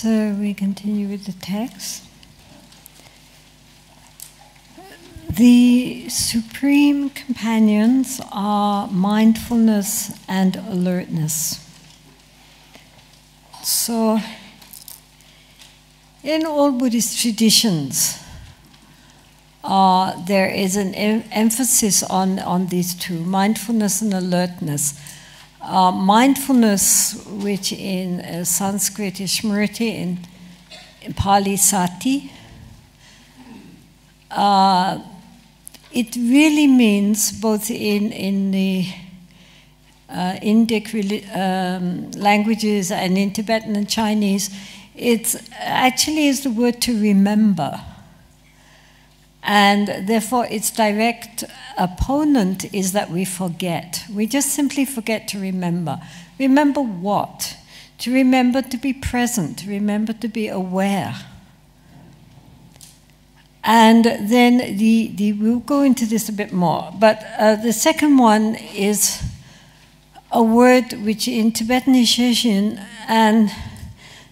So we continue with the text. The supreme companions are mindfulness and alertness. So, in all Buddhist traditions, there is an emphasis on these two, mindfulness and alertness. Mindfulness, which in Sanskrit is smriti, in Pali sati, it really means, both in the Indic languages and in Tibetan and Chinese, it actually is the word to remember. And therefore, its direct opponent is that we forget. We just simply forget to remember. Remember what? To remember to be present, to remember to be aware. And then we'll go into this a bit more. But the second one is a word which in Tibetan is sheshin, and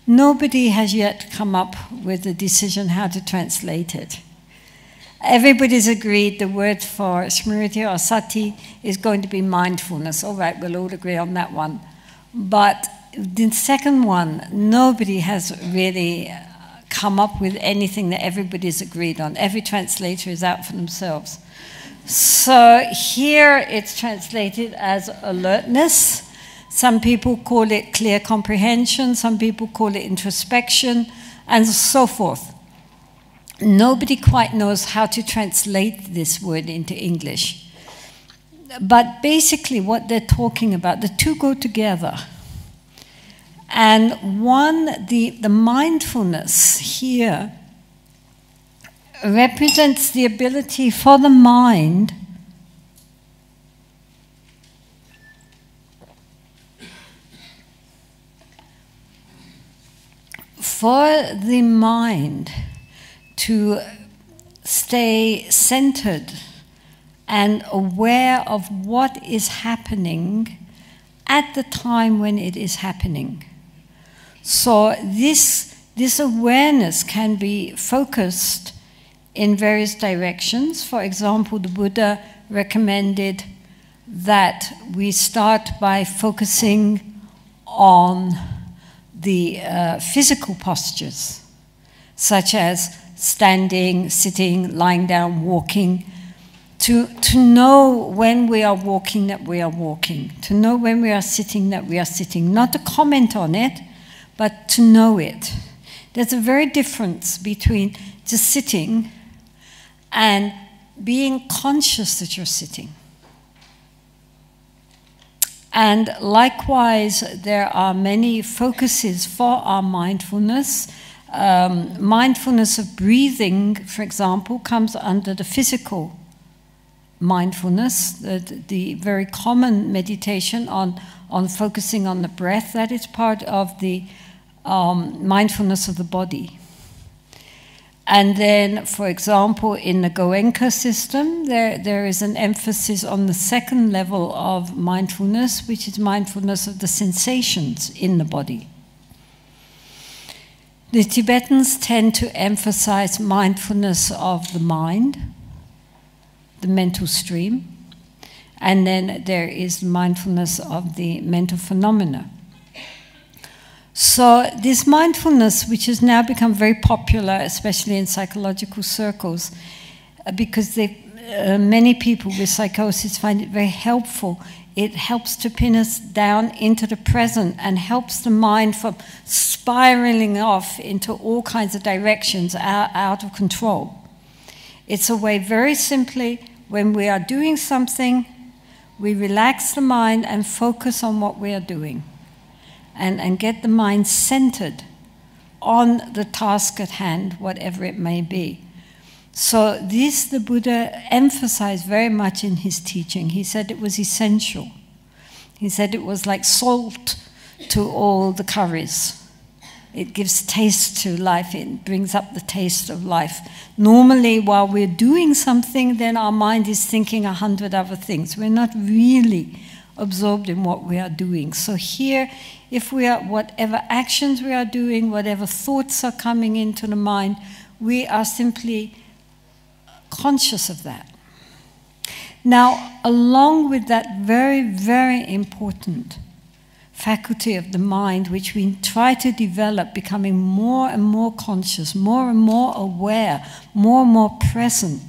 nobody has yet come up with a decision how to translate it. Everybody's agreed the word for smriti or sati is going to be mindfulness. All right, we'll all agree on that one. But the second one, nobody has really come up with anything that everybody's agreed on. Every translator is out for themselves. So here it's translated as alertness. Some people call it clear comprehension, some people call it introspection, and so forth. Nobody quite knows how to translate this word into English. But basically what they're talking about, the two go together. And one, the mindfulness here represents the ability for the mind to stay centered and aware of what is happening at the time when it is happening. So this awareness can be focused in various directions. For example, the Buddha recommended that we start by focusing on the physical postures, such as standing, sitting, lying down, walking, to know when we are walking that we are walking, to know when we are sitting that we are sitting, not to comment on it, but to know it. There's a very difference between just sitting and being conscious that you're sitting. And likewise, there are many focuses for our mindfulness. Mindfulness of breathing, for example, comes under the physical mindfulness, the very common meditation on focusing on the breath. That is part of the mindfulness of the body. And then, for example, in the Goenka system, there is an emphasis on the second level of mindfulness, which is mindfulness of the sensations in the body. The Tibetans tend to emphasize mindfulness of the mind, the mental stream, and then there is mindfulness of the mental phenomena. So this mindfulness, which has now become very popular, especially in psychological circles, because many people with psychosis find it very helpful. It helps to pin us down into the present and helps the mind from spiraling off into all kinds of directions out of control. It's a way, very simply, when we are doing something, we relax the mind and focus on what we are doing, and get the mind centered on the task at hand, whatever it may be. So this the Buddha emphasized very much in his teaching. He said it was essential. He said it was like salt to all the curries. It gives taste to life. It brings up the taste of life. Normally, while we're doing something, then our mind is thinking 100 other things. We're not really absorbed in what we are doing. So here, if we are, whatever actions we are doing, whatever thoughts are coming into the mind, we are simply conscious of that. Now, along with that very, very important faculty of the mind, which we try to develop, becoming more and more conscious, more and more aware, more and more present,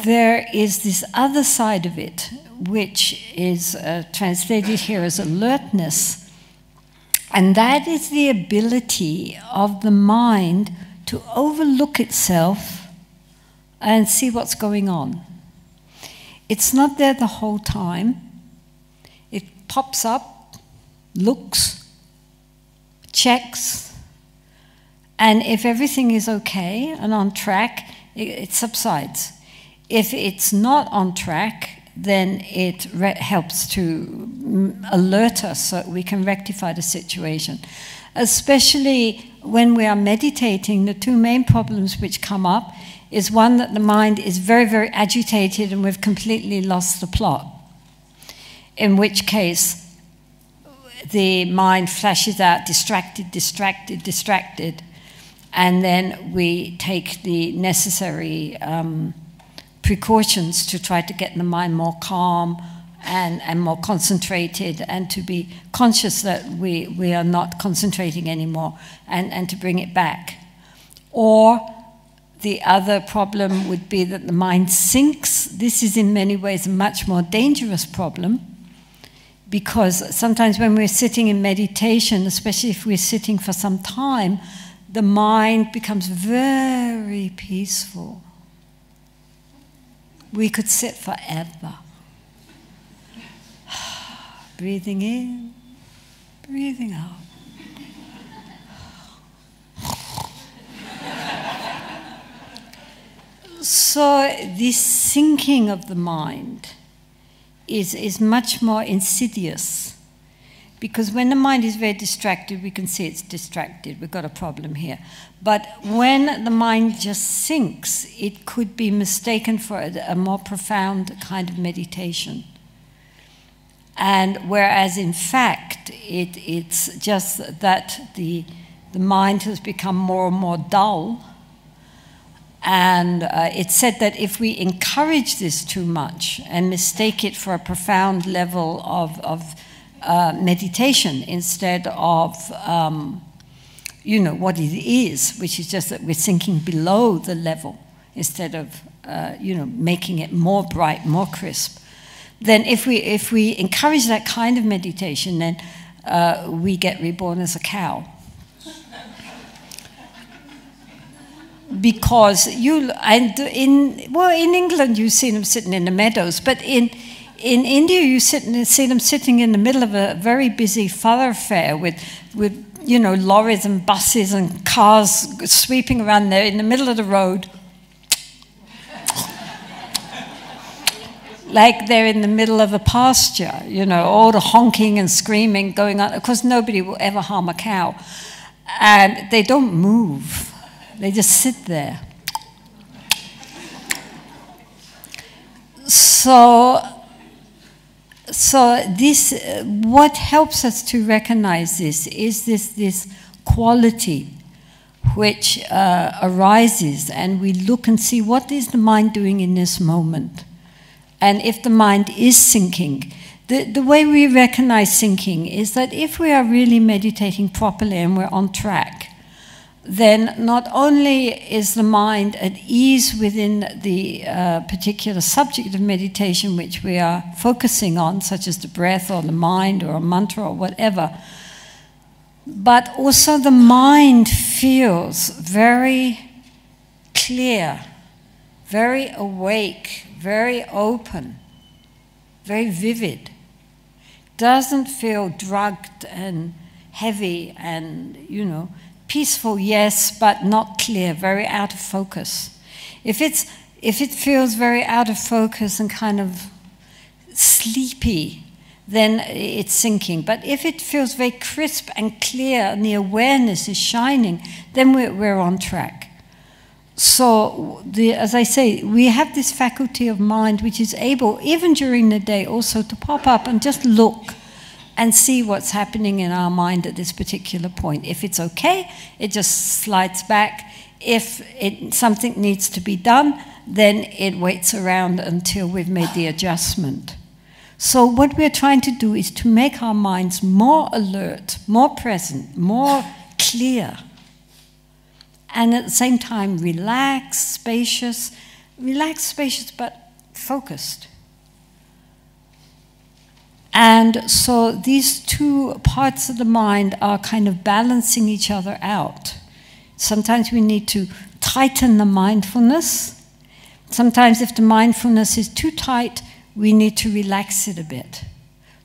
there is this other side of it, which is translated here as alertness, and that is the ability of the mind to overlook itself and see what's going on. It's not there the whole time. It pops up, looks, checks, and if everything is okay and on track, it subsides. If it's not on track, then it helps to alert us so we can rectify the situation. Especially when we are meditating, the two main problems which come up is one, that the mind is very, very agitated and we've completely lost the plot. In which case, the mind flashes out, distracted, distracted, distracted, and then we take the necessary precautions to try to get the mind more calm and more concentrated, and to be conscious that we are not concentrating anymore, and to bring it back. Or the other problem would be that the mind sinks. This is in many ways a much more dangerous problem, because sometimes when we're sitting in meditation, especially if we're sitting for some time, the mind becomes very peaceful. We could sit forever. Breathing in, breathing out. So this sinking of the mind is much more insidious, because when the mind is very distracted, we can see it's distracted, we've got a problem here. But when the mind just sinks, it could be mistaken for a more profound kind of meditation. And whereas in fact, it's just that the mind has become more and more dull. And it's said that if we encourage this too much and mistake it for a profound level of meditation instead of, you know, what it is, which is just that we're sinking below the level instead of, you know, making it more bright, more crisp, then if we encourage that kind of meditation, then we get reborn as a cow. Because in England you see them sitting in the meadows, but in India you see them sitting in the middle of a very busy thoroughfare with you know, lorries and buses and cars sweeping around there in the middle of the road, like they're in the middle of a pasture, you know, all the honking and screaming going on. Of course, nobody will ever harm a cow, and they don't move. They just sit there. So this, what helps us to recognize this is this quality which arises, and we look and see what is the mind doing in this moment. And if the mind is sinking, the way we recognize sinking is that if we are really meditating properly and we're on track, then not only is the mind at ease within the particular subject of meditation which we are focusing on, such as the breath or the mind or a mantra or whatever, but also the mind feels very clear, very awake, very open. very vivid. Doesn't feel drugged and heavy and, you know, peaceful, yes, but not clear, very out of focus. If it feels very out of focus and kind of sleepy, then it's sinking. But if it feels very crisp and clear and the awareness is shining, then we're on track. So, as I say, we have this faculty of mind which is able, even during the day, also to pop up and just look and see what's happening in our mind at this particular point. If it's okay, it just slides back. If something needs to be done, then it waits around until we've made the adjustment. So what we're trying to do is to make our minds more alert, more present, more clear, and at the same time relaxed, spacious, but focused. And so these two parts of the mind are kind of balancing each other out. Sometimes we need to tighten the mindfulness. Sometimes if the mindfulness is too tight, we need to relax it a bit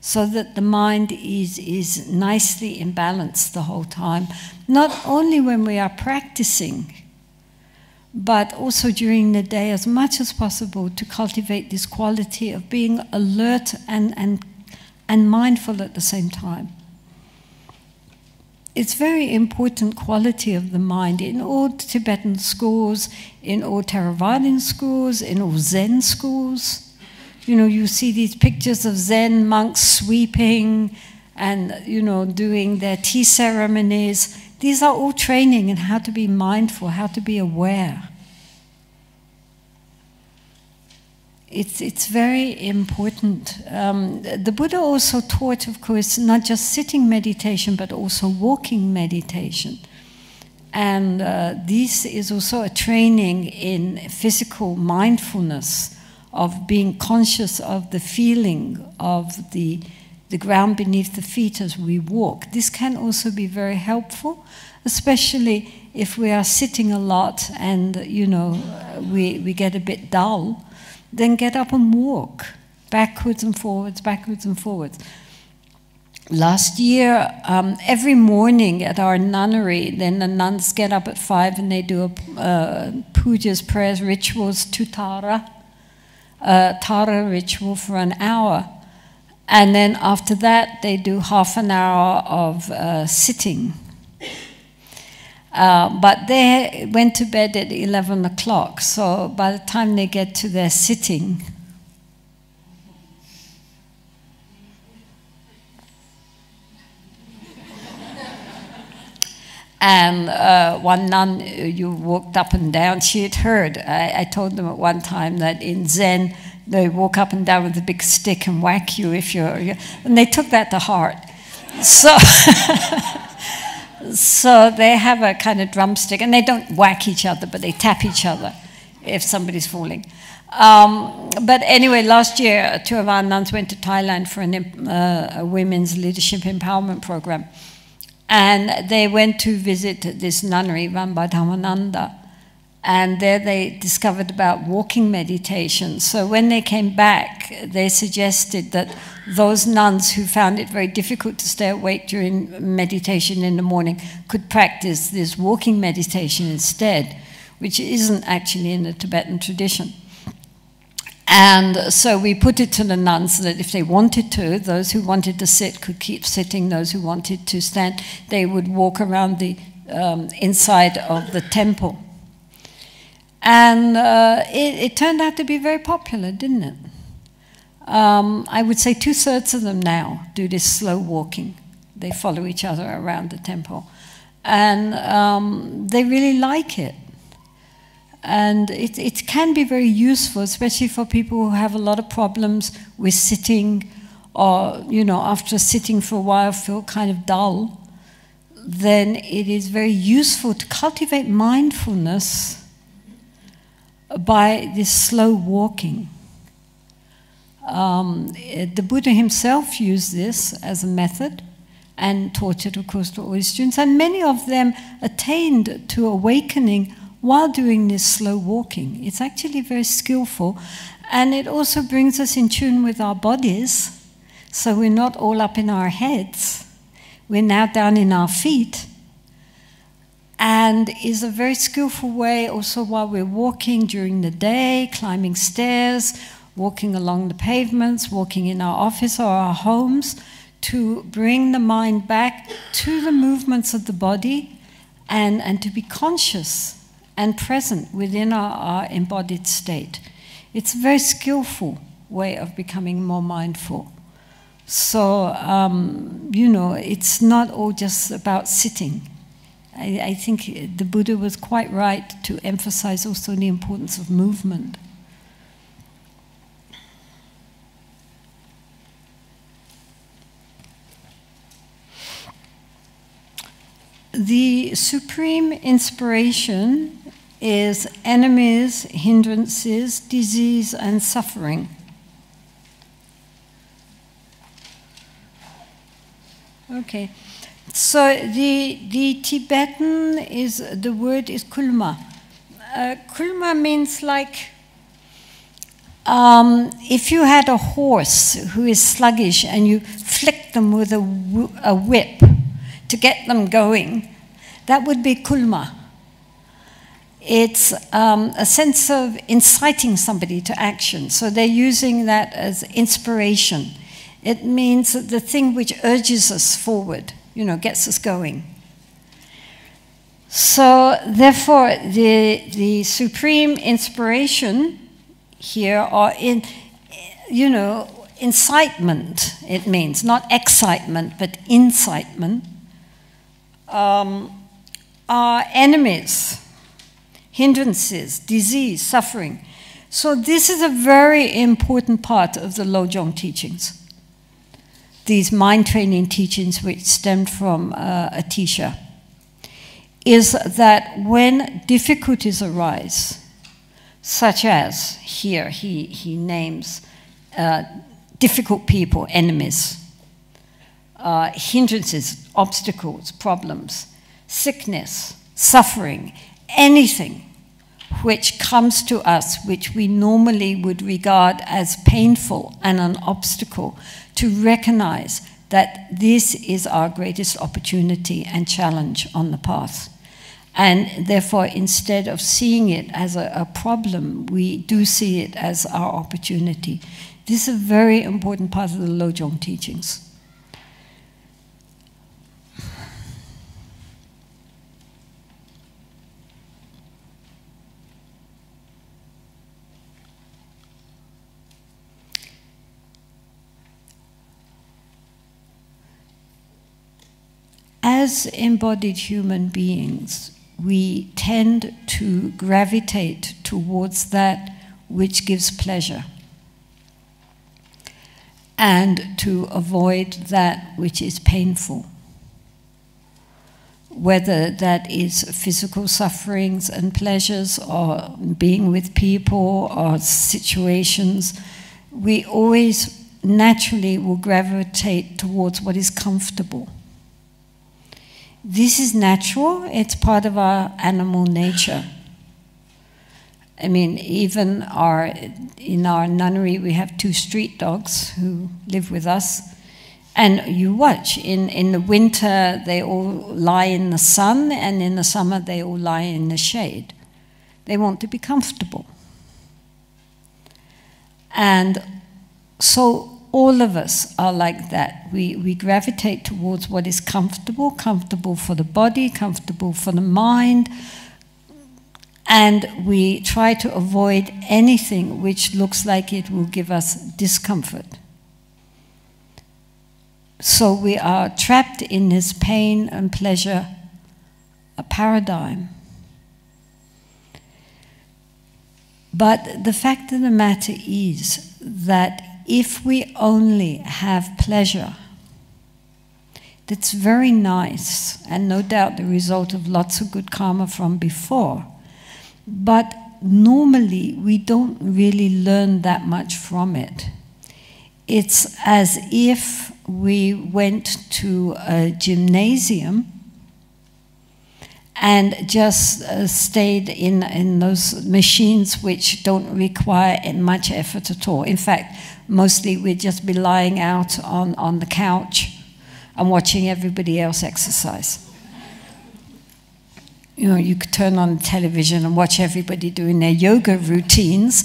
so that the mind is nicely in balance the whole time. Not only when we are practicing, but also during the day as much as possible to cultivate this quality of being alert and mindful at the same time. It's a very important quality of the mind in all Tibetan schools, in all Theravadan schools, in all Zen schools. You know, you see these pictures of Zen monks sweeping and, you know, doing their tea ceremonies. These are all training in how to be mindful, how to be aware. It's very important. The Buddha also taught, of course, not just sitting meditation, but also walking meditation. And this is also a training in physical mindfulness, of being conscious of the feeling of the ground beneath the feet as we walk. This can also be very helpful, especially if we are sitting a lot and, you know, we get a bit dull. Then get up and walk, backwards and forwards, backwards and forwards. Last year, every morning at our nunnery, then the nuns get up at 5 and they do pujas, prayers, rituals, Tara ritual for an hour. And then after that, they do half an hour of sitting. But they went to bed at 11 o'clock, so by the time they get to their sitting, and one nun, you walked up and down, she had heard, I told them at one time that in Zen, they walk up and down with a big stick and whack you if you're, and they took that to heart. So... So they have a kind of drumstick, and they don't whack each other, but they tap each other if somebody's falling. But anyway, last year, 2 of our nuns went to Thailand for a women's leadership empowerment program. And they went to visit this nunnery run by Dhammananda. And there they discovered about walking meditation. So when they came back, they suggested that those nuns who found it very difficult to stay awake during meditation in the morning could practice this walking meditation instead, which isn't actually in the Tibetan tradition. And so we put it to the nuns that if they wanted to, those who wanted to sit could keep sitting, those who wanted to stand, they would walk around the inside of the temple. And it turned out to be very popular, didn't it? I would say 2/3 of them now do this slow walking. They follow each other around the temple. And they really like it. And it can be very useful, especially for people who have a lot of problems with sitting, or, you know, after sitting for a while feel kind of dull. Then it is very useful to cultivate mindfulness by this slow walking. The Buddha himself used this as a method and taught it, of course, to all his students. And many of them attained to awakening while doing this slow walking. It's actually very skillful, and it also brings us in tune with our bodies, so we're not all up in our heads. We're now down in our feet, and is a very skillful way also while we're walking during the day, climbing stairs, walking along the pavements, walking in our office or our homes, to bring the mind back to the movements of the body and to be conscious and present within our embodied state. It's a very skillful way of becoming more mindful. So, you know, it's not all just about sitting. I think the Buddha was quite right to emphasize also the importance of movement. The supreme inspiration is enemies, hindrances, disease, and suffering. Okay, so the Tibetan is, the word is kulma. Kulma means like, if you had a horse who is sluggish and you flick them with a whip to get them going, that would be kulma. It's a sense of inciting somebody to action. So they're using that as inspiration. It means the thing which urges us forward, you know, gets us going. So therefore, the supreme inspiration here, or in, you know, incitement, it means, not excitement, but incitement, are enemies, hindrances, disease, suffering. So this is a very important part of the Lojong teachings. These mind training teachings, which stemmed from Atisha, is that when difficulties arise, such as here he names difficult people, enemies, hindrances, obstacles, problems, sickness, suffering, anything which comes to us which we normally would regard as painful and an obstacle, to recognize that this is our greatest opportunity and challenge on the path. And therefore, instead of seeing it as a problem, we do see it as our opportunity. This is a very important part of the Lojong teachings. As embodied human beings, we tend to gravitate towards that which gives pleasure and to avoid that which is painful. Whether that is physical sufferings and pleasures, or being with people or situations, we always naturally will gravitate towards what is comfortable. This is natural, it's part of our animal nature. I mean, even in our nunnery, we have 2 street dogs who live with us. And you watch, in the winter, they all lie in the sun, and in the summer, they all lie in the shade. They want to be comfortable. And so all of us are like that. We gravitate towards what is comfortable, comfortable for the body, comfortable for the mind, and we try to avoid anything which looks like it will give us discomfort. So we are trapped in this pain and pleasure paradigm. But the fact of the matter is that if we only have pleasure, that's very nice, and no doubt the result of lots of good karma from before. But normally, we don't really learn that much from it. It's as if we went to a gymnasium and just stayed in those machines which don't require much effort at all. In fact, mostly we'd just be lying out on the couch and watching everybody else exercise. You know, you could turn on the television and watch everybody doing their yoga routines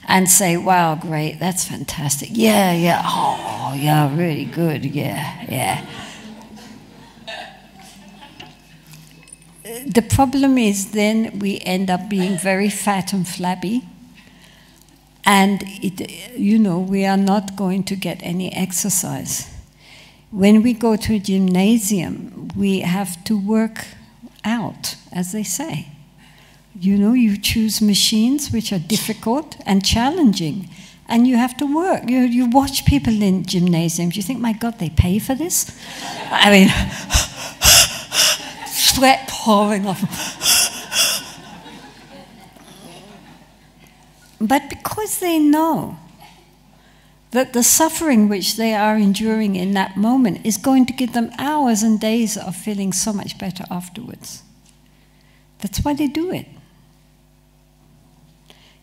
and say, wow, great, that's fantastic. Yeah, yeah, oh, yeah, really good, yeah, yeah. The problem is then we end up being very fat and flabby, and you know, we are not going to get any exercise. When we go to a gymnasium, we have to work out, as they say. You know, you choose machines which are difficult and challenging, and you have to work. You watch people in gymnasiums, you think, my God, they pay for this? I mean, sweat pouring off. But because they know that the suffering which they are enduring in that moment is going to give them hours and days of feeling so much better afterwards. That's why they do it.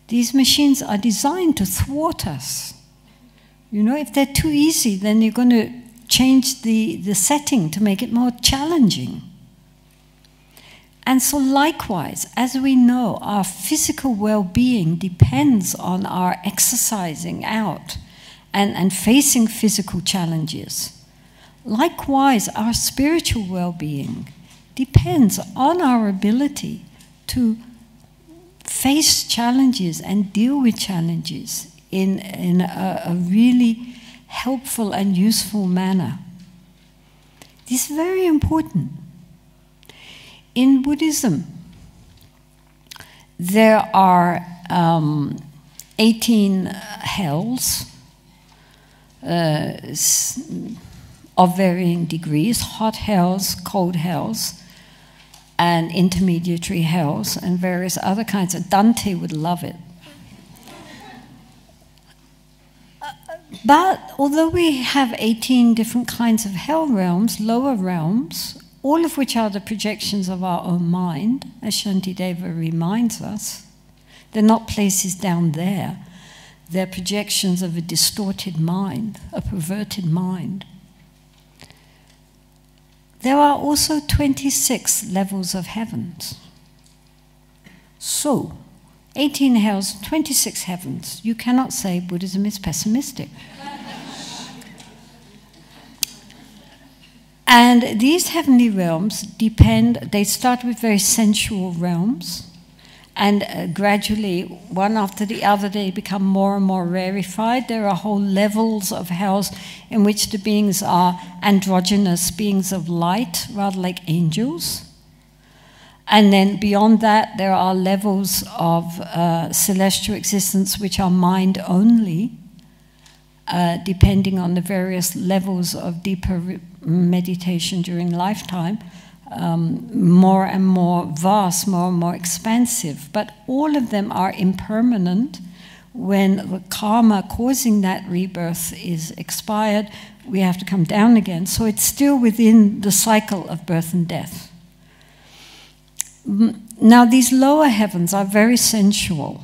These machines are designed to thwart us. You know, if they're too easy, then you're going to change the setting to make it more challenging. And so likewise, as we know, our physical well-being depends on our exercising out and facing physical challenges. Likewise, our spiritual well-being depends on our ability to face challenges and deal with challenges in a really helpful and useful manner. This is very important. In Buddhism, there are 18 hells of varying degrees, hot hells, cold hells, and intermediary hells, and various other kinds of. Dante would love it. But although we have 18 different kinds of hell realms, lower realms, all of which are the projections of our own mind, as Shantideva reminds us, they're not places down there. They're projections of a distorted mind, a perverted mind. There are also 26 levels of heavens. So, 18 hells, 26 heavens. You cannot say Buddhism is pessimistic. And these heavenly realms they start with very sensual realms, and gradually, one after the other, they become more and more rarefied. There are whole levels of hells in which the beings are androgynous beings of light, rather like angels. And then beyond that, there are levels of celestial existence which are mind only, depending on the various levels of deeper meditation during lifetime, more and more vast, more and more expansive. But all of them are impermanent. When the karma causing that rebirth is expired, we have to come down again. So it's still within the cycle of birth and death. Now, these lower heavens are very sensual.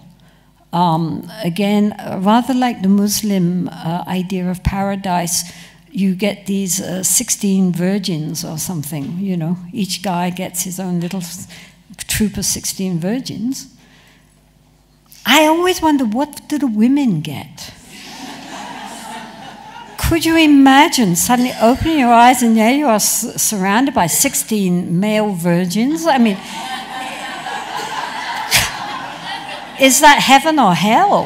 Again, rather like the Muslim idea of paradise, you get these 16 virgins or something, you know. Each guy gets his own little troop of 16 virgins. I always wonder, what do the women get? Could you imagine suddenly opening your eyes and there you are surrounded by 16 male virgins? I mean, is that heaven or hell?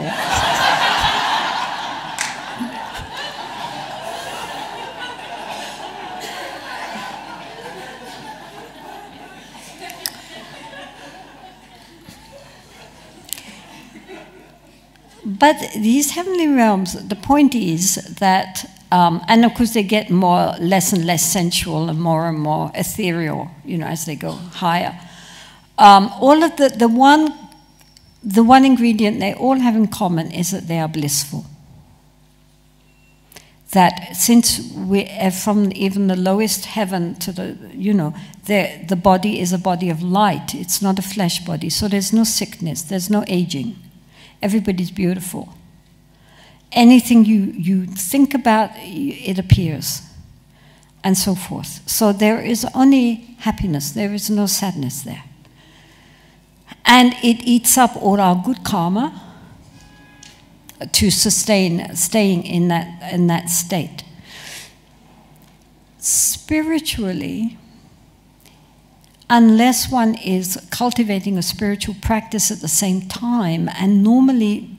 But these heavenly realms, the point is that, and of course they get less and less sensual and more ethereal, you know, as they go higher. All of the one ingredient they all have in common is that they are blissful. that since we are from even the lowest heaven to the, the body is a body of light. It's not a flesh body. So there's no sickness. There's no aging. Everybody's beautiful. Anything you think about, it appears. And so forth. So there is only happiness. There is no sadness there. And it eats up all our good karma to sustain staying in that state. Spiritually, unless one is cultivating a spiritual practice at the same time, and normally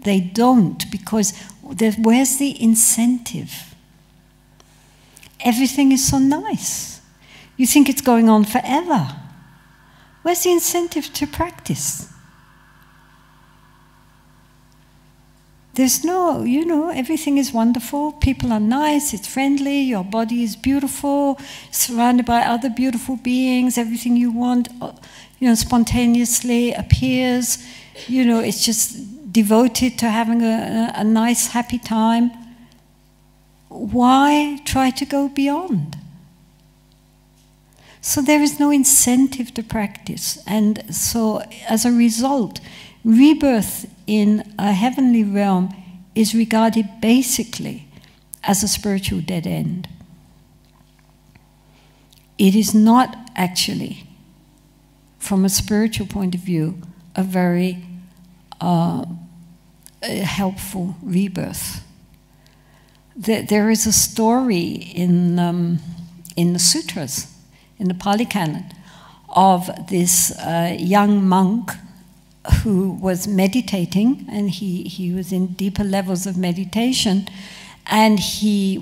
they don't, because where's the incentive? Everything is so nice. You think it's going on forever. Where's the incentive to practice? There's no, everything is wonderful, people are nice, it's friendly, your body is beautiful, surrounded by other beautiful beings, everything you want, spontaneously appears, it's just devoted to having a nice, happy time. Why try to go beyond? So there is no incentive to practice, and so as a result, rebirth in a heavenly realm is regarded basically as a spiritual dead end. It is not actually, from a spiritual point of view, a very helpful rebirth. There is a story in the sutras, in the Pali Canon, of this young monk who was meditating, and he was in deeper levels of meditation, and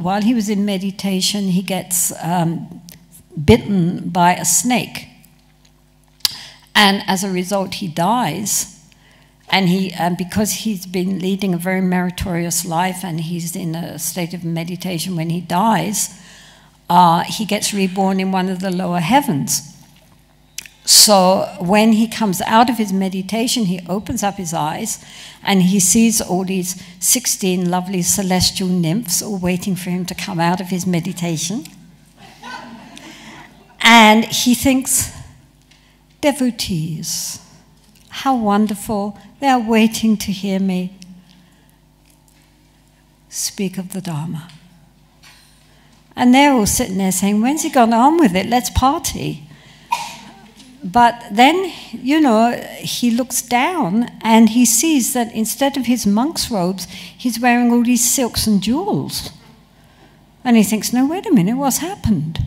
while he was in meditation, he gets bitten by a snake, and as a result he dies, and because he's been leading a very meritorious life and he's in a state of meditation, when he dies, he gets reborn in one of the lower heavens. So when he comes out of his meditation, he opens up his eyes and he sees all these 16 lovely celestial nymphs all waiting for him to come out of his meditation. And he thinks, devotees, how wonderful, they are waiting to hear me speak of the Dharma. And they're all sitting there saying, when's he gone on with it? Let's party. But then, he looks down and he sees that instead of his monk's robes, he's wearing all these silks and jewels. And he thinks, no, wait a minute, what's happened?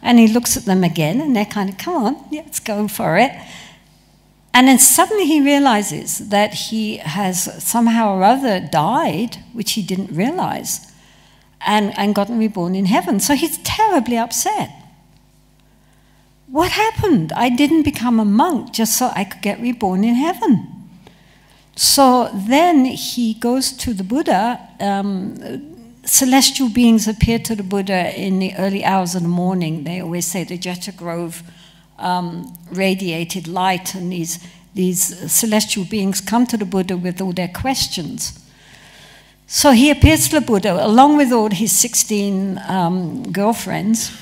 And he looks at them again and they're kind of, come on, let's go for it. And then suddenly he realizes that he has somehow or other died, which he didn't realize, and gotten reborn in heaven. So he's terribly upset. What happened? I didn't become a monk just so I could get reborn in heaven. So then he goes to the Buddha. Celestial beings appear to the Buddha in the early hours of the morning. They always say the Jeta Grove radiated light, and these celestial beings come to the Buddha with all their questions. So he appears to the Buddha along with all his 16 girlfriends,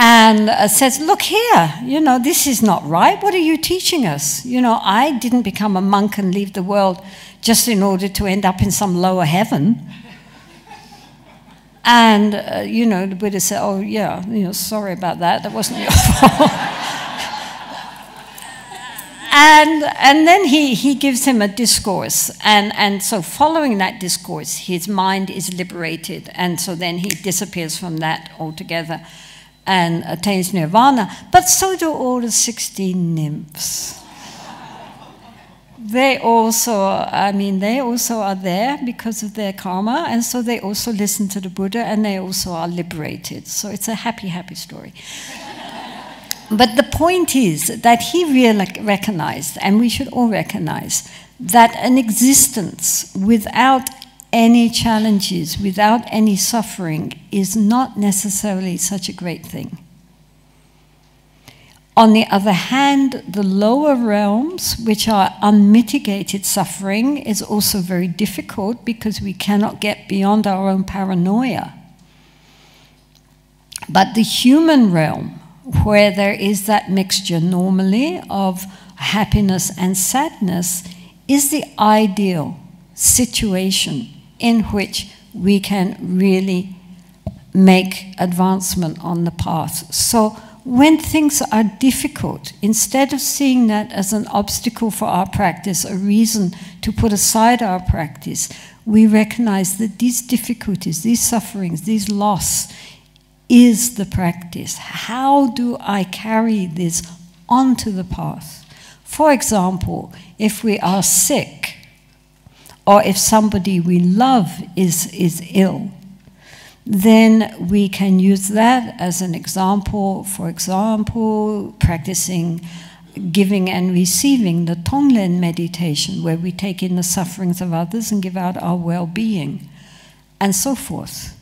and says, look here, this is not right. What are you teaching us? I didn't become a monk and leave the world just in order to end up in some lower heaven. And, the Buddha said, oh, yeah, sorry about that. That wasn't your fault. And then he gives him a discourse. And so following that discourse, his mind is liberated. And so then he disappears from that altogether and attains nirvana. But so do all the 16 nymphs. They also are there because of their karma, and so they also listen to the Buddha, and they also are liberated. So it's a happy, happy story. But the point is that he really recognized, and we should all recognize, that an existence without any challenges, without any suffering, is not necessarily such a great thing. On the other hand, the lower realms, which are unmitigated suffering, is also very difficult because we cannot get beyond our own paranoia. But the human realm, where there is that mixture normally of happiness and sadness, is the ideal situation in which we can really make advancement on the path. So when things are difficult, instead of seeing that as an obstacle for our practice, a reason to put aside our practice, we recognize that these difficulties, these sufferings, these loss is the practice. How do I carry this onto the path? For example, if we are sick, or if somebody we love is ill, then we can use that as an example. For example, practicing giving and receiving, the Tonglen meditation, where we take in the sufferings of others and give out our well-being, and so forth.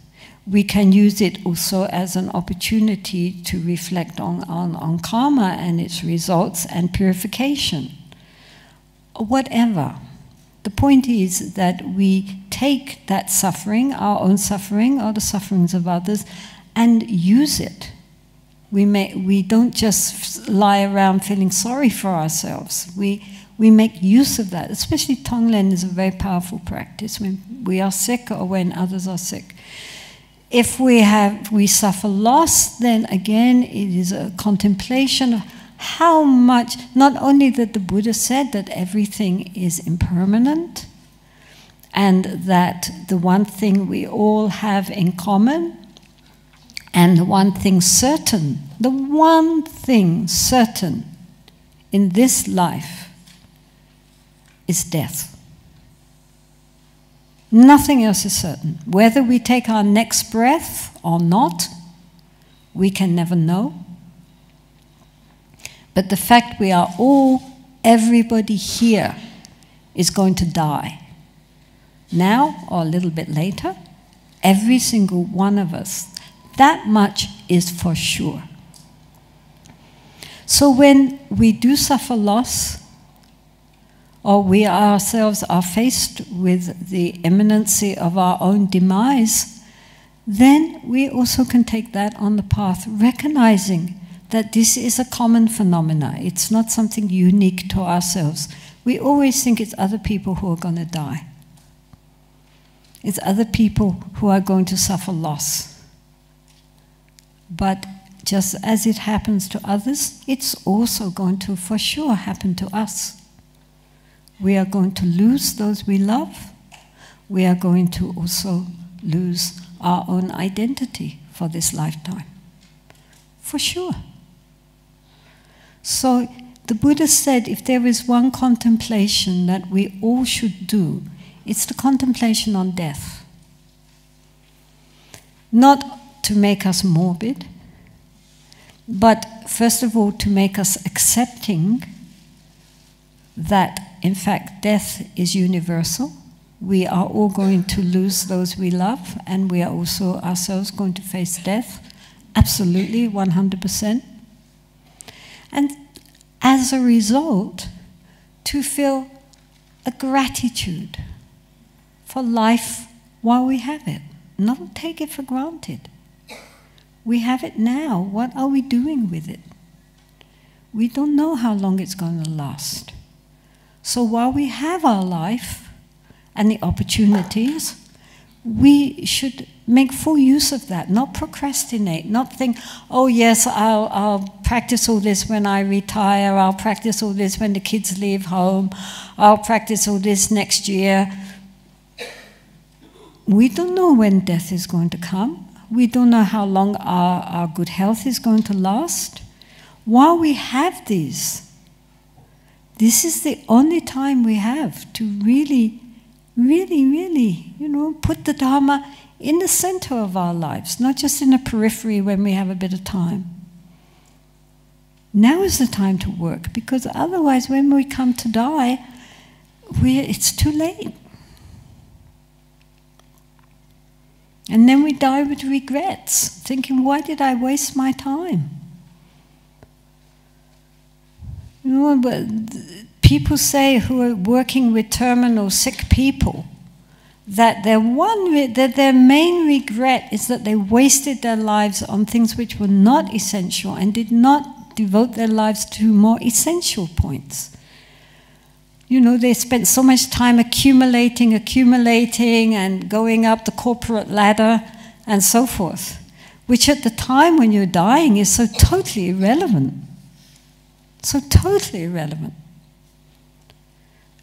We can use it also as an opportunity to reflect on karma and its results and purification. Whatever. The point is that we take that suffering, our own suffering or the sufferings of others, and use it. We don't just lie around feeling sorry for ourselves. We make use of that. Especially Tonglen is a very powerful practice when we are sick or when others are sick. If we suffer loss, then again it is a contemplation of how much, not only that the Buddha said that everything is impermanent and that the one thing we all have in common and the one thing certain in this life is death. Nothing else is certain. Whether we take our next breath or not, we can never know. But the fact we are all, everybody here is going to die. Now or a little bit later, every single one of us. That much is for sure. So when we do suffer loss, or we ourselves are faced with the imminency of our own demise, then we also can take that on the path, recognizing that this is a common phenomena. It's not something unique to ourselves. We always think it's other people who are going to die. It's other people who are going to suffer loss. But just as it happens to others, it's also going to for sure happen to us. We are going to lose those we love. We are going to also lose our own identity for this lifetime. For sure. So the Buddha said if there is one contemplation that we all should do, it's the contemplation on death. Not to make us morbid, but first of all to make us accepting that in fact death is universal. We are all going to lose those we love, and we are also ourselves going to face death. Absolutely, 100%. And as a result, to feel a gratitude for life while we have it. Not take it for granted. We have it now. What are we doing with it? We don't know how long it's going to last. So while we have our life and the opportunities, we should make full use of that, not procrastinate, not think, oh yes, I'll practice all this when I retire, I'll practice all this when the kids leave home, I'll practice all this next year. We don't know when death is going to come. We don't know how long our good health is going to last. While we have these, this is the only time we have to really, put the Dharma in the center of our lives, not just in the periphery when we have a bit of time. Now is the time to work, because otherwise when we come to die, it's too late. And then we die with regrets, thinking, why did I waste my time? You know, but people say who are working with terminal sick people that their main regret is that they wasted their lives on things which were not essential and did not devote their lives to more essential points. You know, they spent so much time accumulating and going up the corporate ladder and so forth, which at the time when you're dying is so totally irrelevant. So totally irrelevant.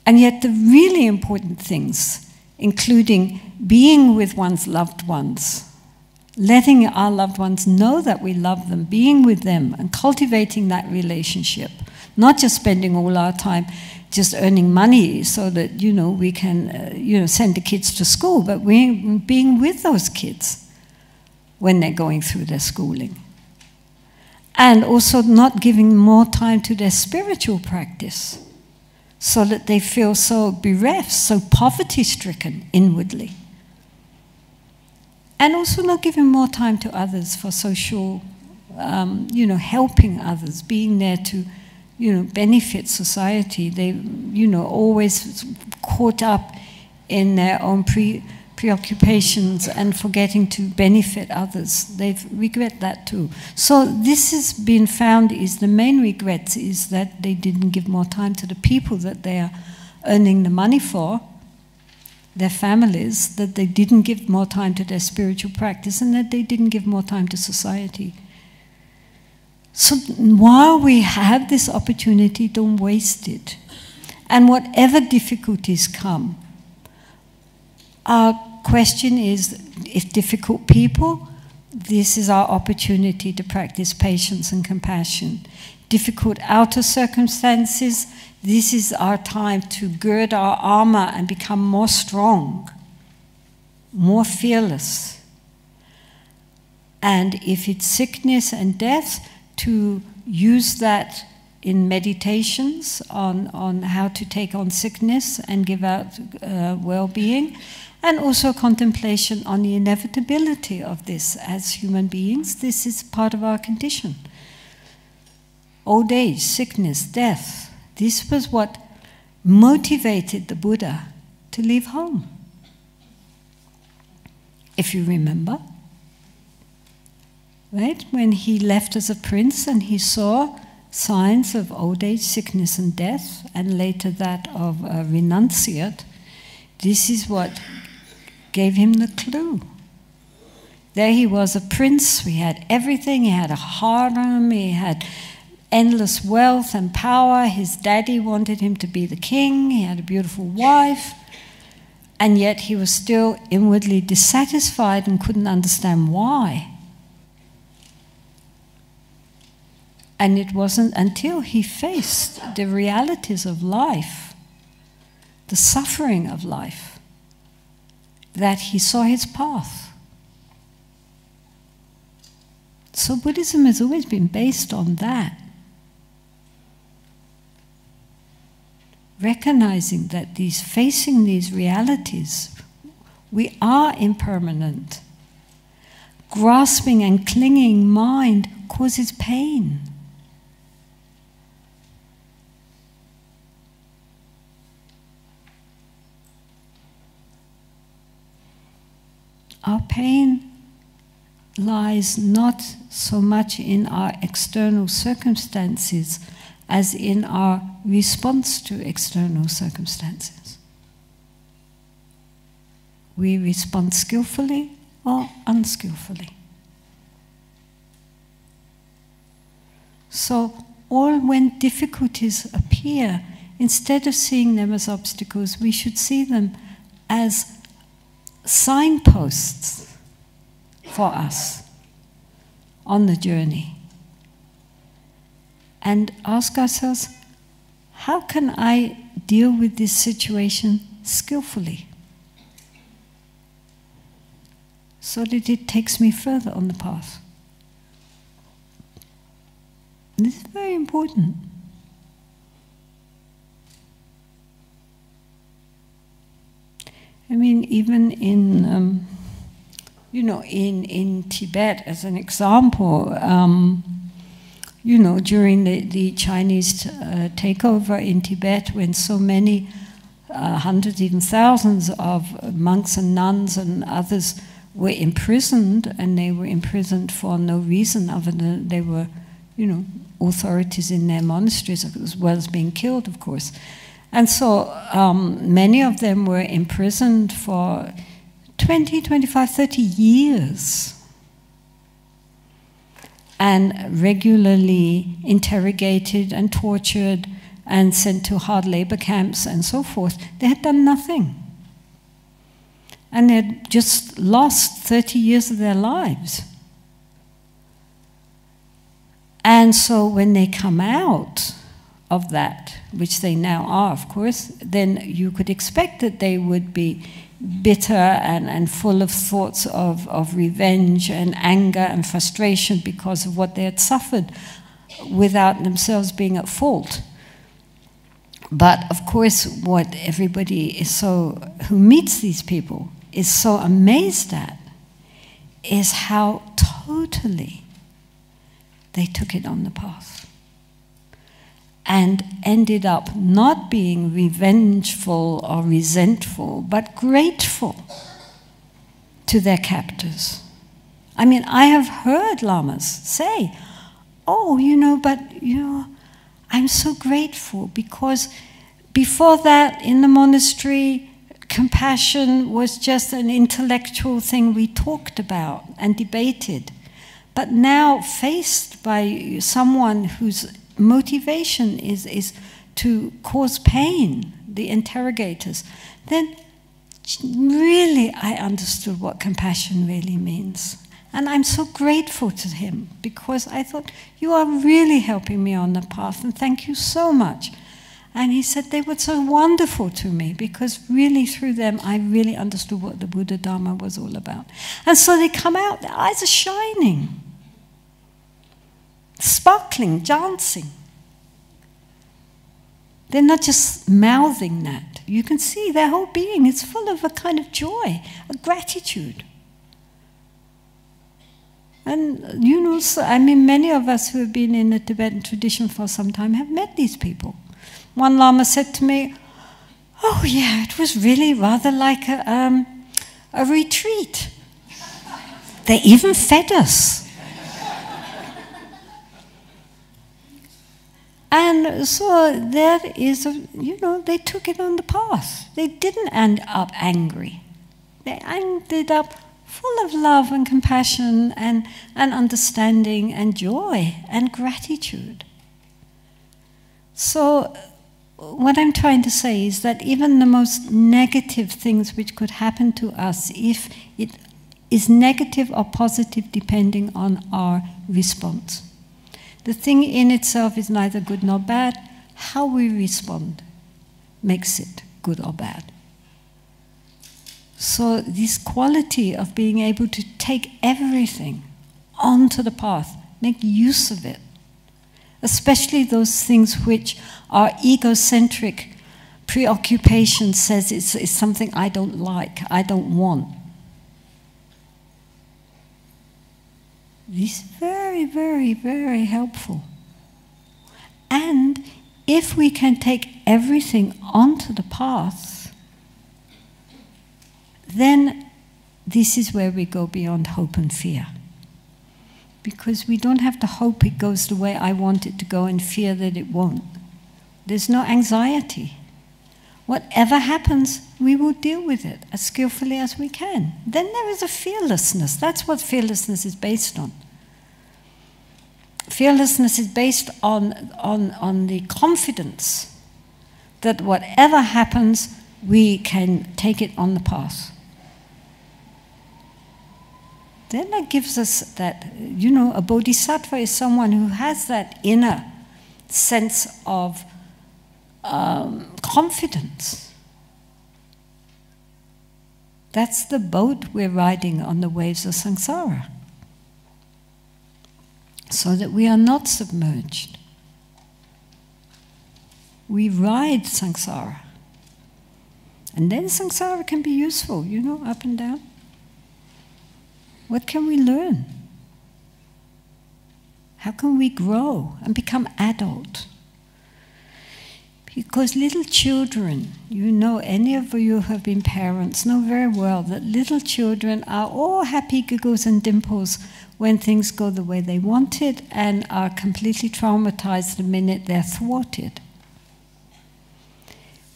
And yet the really important things, including being with one's loved ones, letting our loved ones know that we love them, being with them and cultivating that relationship, not just spending all our time just earning money so that, you know, we can, send the kids to school, but we're being with those kids when they're going through their schooling. And also not giving more time to their spiritual practice so that they feel so bereft, so poverty-stricken inwardly. And also not giving more time to others for social, helping others, being there to, benefit society. They, always caught up in their own preoccupations and forgetting to benefit others. They regret that too. So this has been found is the main regret is that they didn't give more time to the people that they are earning the money for, their families, that they didn't give more time to their spiritual practice, and that they didn't give more time to society. So while we have this opportunity, don't waste it. And whatever difficulties come, our question is, if difficult people, this is our opportunity to practice patience and compassion. Difficult outer circumstances, this is our time to gird our armor and become more strong, more fearless. And if it's sickness and death, to use that in meditations on how to take on sickness and give out well-being, and also contemplation on the inevitability of this as human beings. This is part of our condition. Old age, sickness, death. This was what motivated the Buddha to leave home. If you remember, right? When he left as a prince and he saw signs of old age, sickness and death, and later that of a renunciate, this is what gave him the clue. There he was, a prince, he had everything, he had a harem, he had endless wealth and power, his daddy wanted him to be the king, he had a beautiful wife, and yet he was still inwardly dissatisfied and couldn't understand why. And it wasn't until he faced the realities of life, the suffering of life, that he saw his path. So Buddhism has always been based on that. Recognizing that facing these realities, we are impermanent. Grasping and clinging mind causes pain. Our pain lies not so much in our external circumstances as in our response to external circumstances. We respond skillfully or unskillfully. So, when difficulties appear, instead of seeing them as obstacles, we should see them as signposts for us on the journey. And ask ourselves, how can I deal with this situation skillfully so that it takes me further on the path? This is very important. I mean, even in, in Tibet, as an example, you know, during the Chinese takeover in Tibet, when so many hundreds, even thousands of monks and nuns and others were imprisoned, and they were imprisoned for no reason other than they were, you know, authorities in their monasteries, as well as being killed, of course. And so many of them were imprisoned for 20, 25, 30 years, and regularly interrogated and tortured and sent to hard labor camps and so forth. They had done nothing. And they had just lost 30 years of their lives. And so when they come out of that, which they now are, of course, then you could expect that they would be bitter and full of thoughts of revenge and anger and frustration because of what they had suffered without themselves being at fault. But of course, what everybody is who meets these people is so amazed at is how totally they took it on the path and ended up not being revengeful or resentful, but grateful to their captors. I mean, I have heard lamas say, oh, you know, but, you know, I'm so grateful because before that in the monastery, compassion was just an intellectual thing we talked about and debated. But now faced by someone whose motivation is to cause pain, the interrogators, then really I understood what compassion really means. And I'm so grateful to him because I thought, you are really helping me on the path, and thank you so much. And he said they were so wonderful to me because really through them I really understood what the Buddha Dharma was all about. And so they come out, their eyes are shining, sparkling, dancing. They're not just mouthing that. You can see their whole being is full of a kind of joy, a gratitude. And you know, so, I mean, many of us who have been in the Tibetan tradition for some time have met these people. One Lama said to me, oh yeah, it was really rather like a retreat. They even fed us. And so there is, you know, they took it on the path. They didn't end up angry. They ended up full of love and compassion and understanding and joy and gratitude. So what I'm trying to say is that even the most negative things which could happen to us, if it is negative or positive depending on our response. The thing in itself is neither good nor bad. How we respond makes it good or bad. So this quality of being able to take everything onto the path, make use of it, especially those things which our egocentric preoccupation says it's something I don't like, I don't want. This is very, very, very helpful. And if we can take everything onto the path, then this is where we go beyond hope and fear. Because we don't have to hope it goes the way I want it to go and fear that it won't. There's no anxiety. Whatever happens, we will deal with it as skillfully as we can. Then there is a fearlessness. That's what fearlessness is based on. Fearlessness is based on the confidence that whatever happens, we can take it on the path. Then that gives us that, you know, a bodhisattva is someone who has that inner sense of confidence. That's the boat we're riding on the waves of samsara, so that we are not submerged. We ride samsara. And then samsara can be useful, you know, up and down. What can we learn? How can we grow and become adult? Because little children, you know, any of you who have been parents know very well that little children are all happy giggles and dimples when things go the way they want it, and are completely traumatized the minute they're thwarted.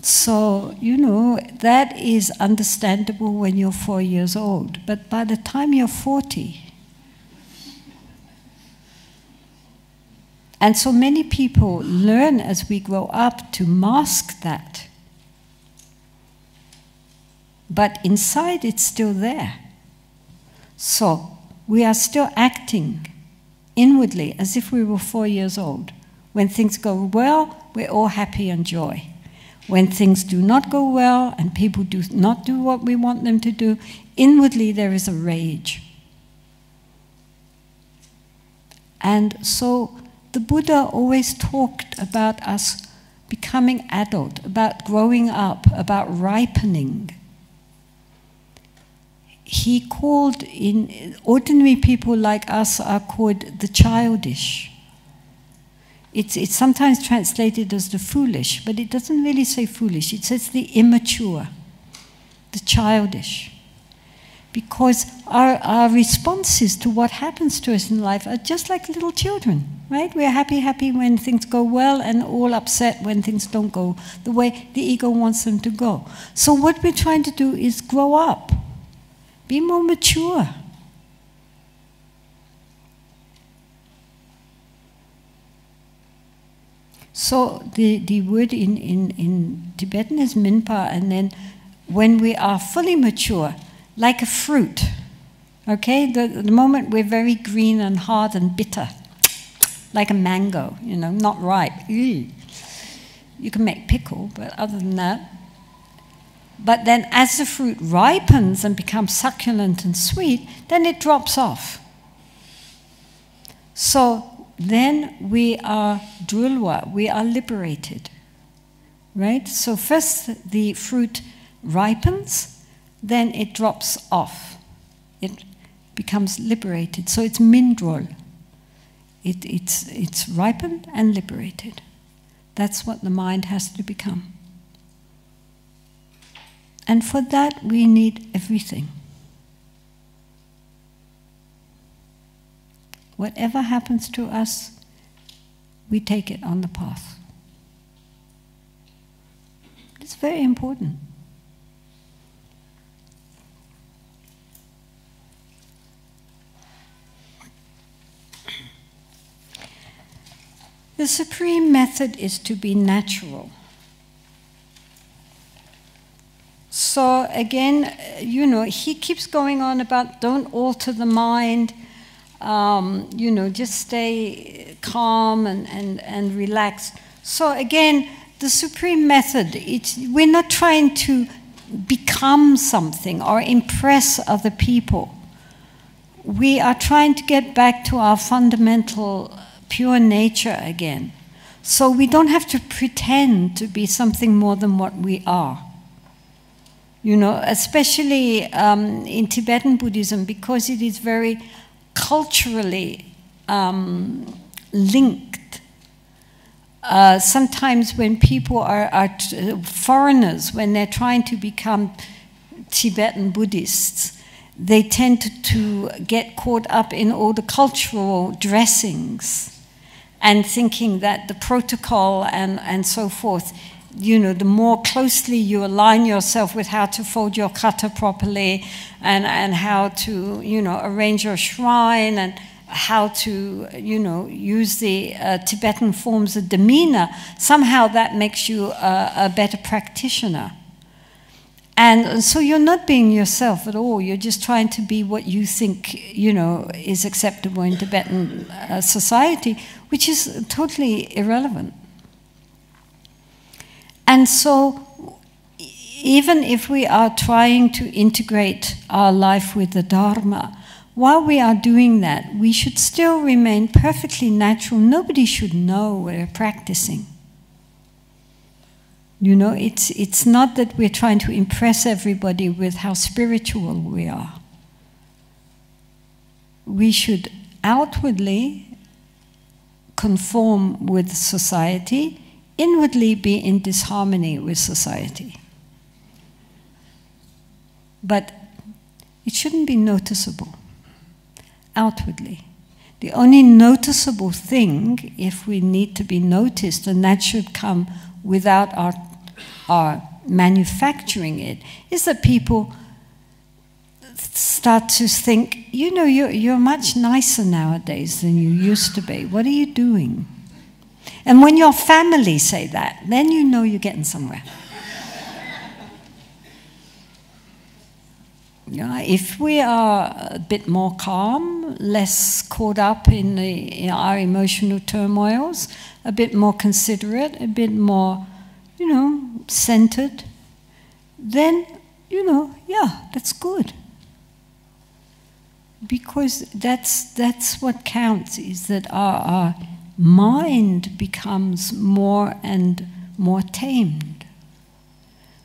So, you know, that is understandable when you're 4 years old, but by the time you're 40, and so many people learn as we grow up to mask that. But inside it's still there. So we are still acting inwardly as if we were 4 years old. When things go well, we're all happy and joy. When things do not go well and people do not do what we want them to do, inwardly there is a rage. And so the Buddha always talked about us becoming adult, about growing up, about ripening. He called, ordinary people like us are called the childish. It's sometimes translated as the foolish, but it doesn't really say foolish. It says the immature, the childish. Because our responses to what happens to us in life are just like little children, right? We're happy when things go well, and all upset when things don't go the way the ego wants them to go. So what we're trying to do is grow up, be more mature. So the word in Tibetan is minpa, and then when we are fully mature, like a fruit, okay? The moment we're very green and hard and bitter, like a mango, you know, not ripe. Ew. You can make pickle, but other than that. But then as the fruit ripens and becomes succulent and sweet, then it drops off. So then we are drulwa, we are liberated, right? So first the fruit ripens, then it drops off. It becomes liberated. So it's mindrol. It's ripened and liberated. That's what the mind has to become. And for that we need everything. Whatever happens to us, we take it on the path. It's very important. The supreme method is to be natural. So again, you know, he keeps going on about don't alter the mind, you know, just stay calm and relaxed. So again, the supreme method, we're not trying to become something or impress other people. We are trying to get back to our fundamental pure nature again. So we don't have to pretend to be something more than what we are. You know, especially in Tibetan Buddhism, because it is very culturally linked. Sometimes when people are foreigners, when they're trying to become Tibetan Buddhists, they tend to get caught up in all the cultural dressings and thinking that the protocol and so forth, you know, the more closely you align yourself with how to fold your kata properly and how to, you know, arrange your shrine and how to, you know, use the Tibetan forms of demeanor, somehow that makes you a better practitioner. And so you're not being yourself at all. You're just trying to be what you think, you know, is acceptable in Tibetan society, which is totally irrelevant. And so even if we are trying to integrate our life with the Dharma, while we are doing that, we should still remain perfectly natural. Nobody should know we're practicing. You know, it's not that we're trying to impress everybody with how spiritual we are. We should outwardly conform with society, inwardly be in disharmony with society. But it shouldn't be noticeable outwardly. The only noticeable thing, if we need to be noticed, and that should come without our manufacturing it, is that people start to think, you know, you're much nicer nowadays than you used to be. What are you doing? And when your family say that, then you know you're getting somewhere. Yeah, if we are a bit more calm, less caught up in our emotional turmoils, a bit more considerate, a bit more, you know, centered, then, you know, yeah, that's good. Because that's what counts, is that our mind becomes more and more tamed.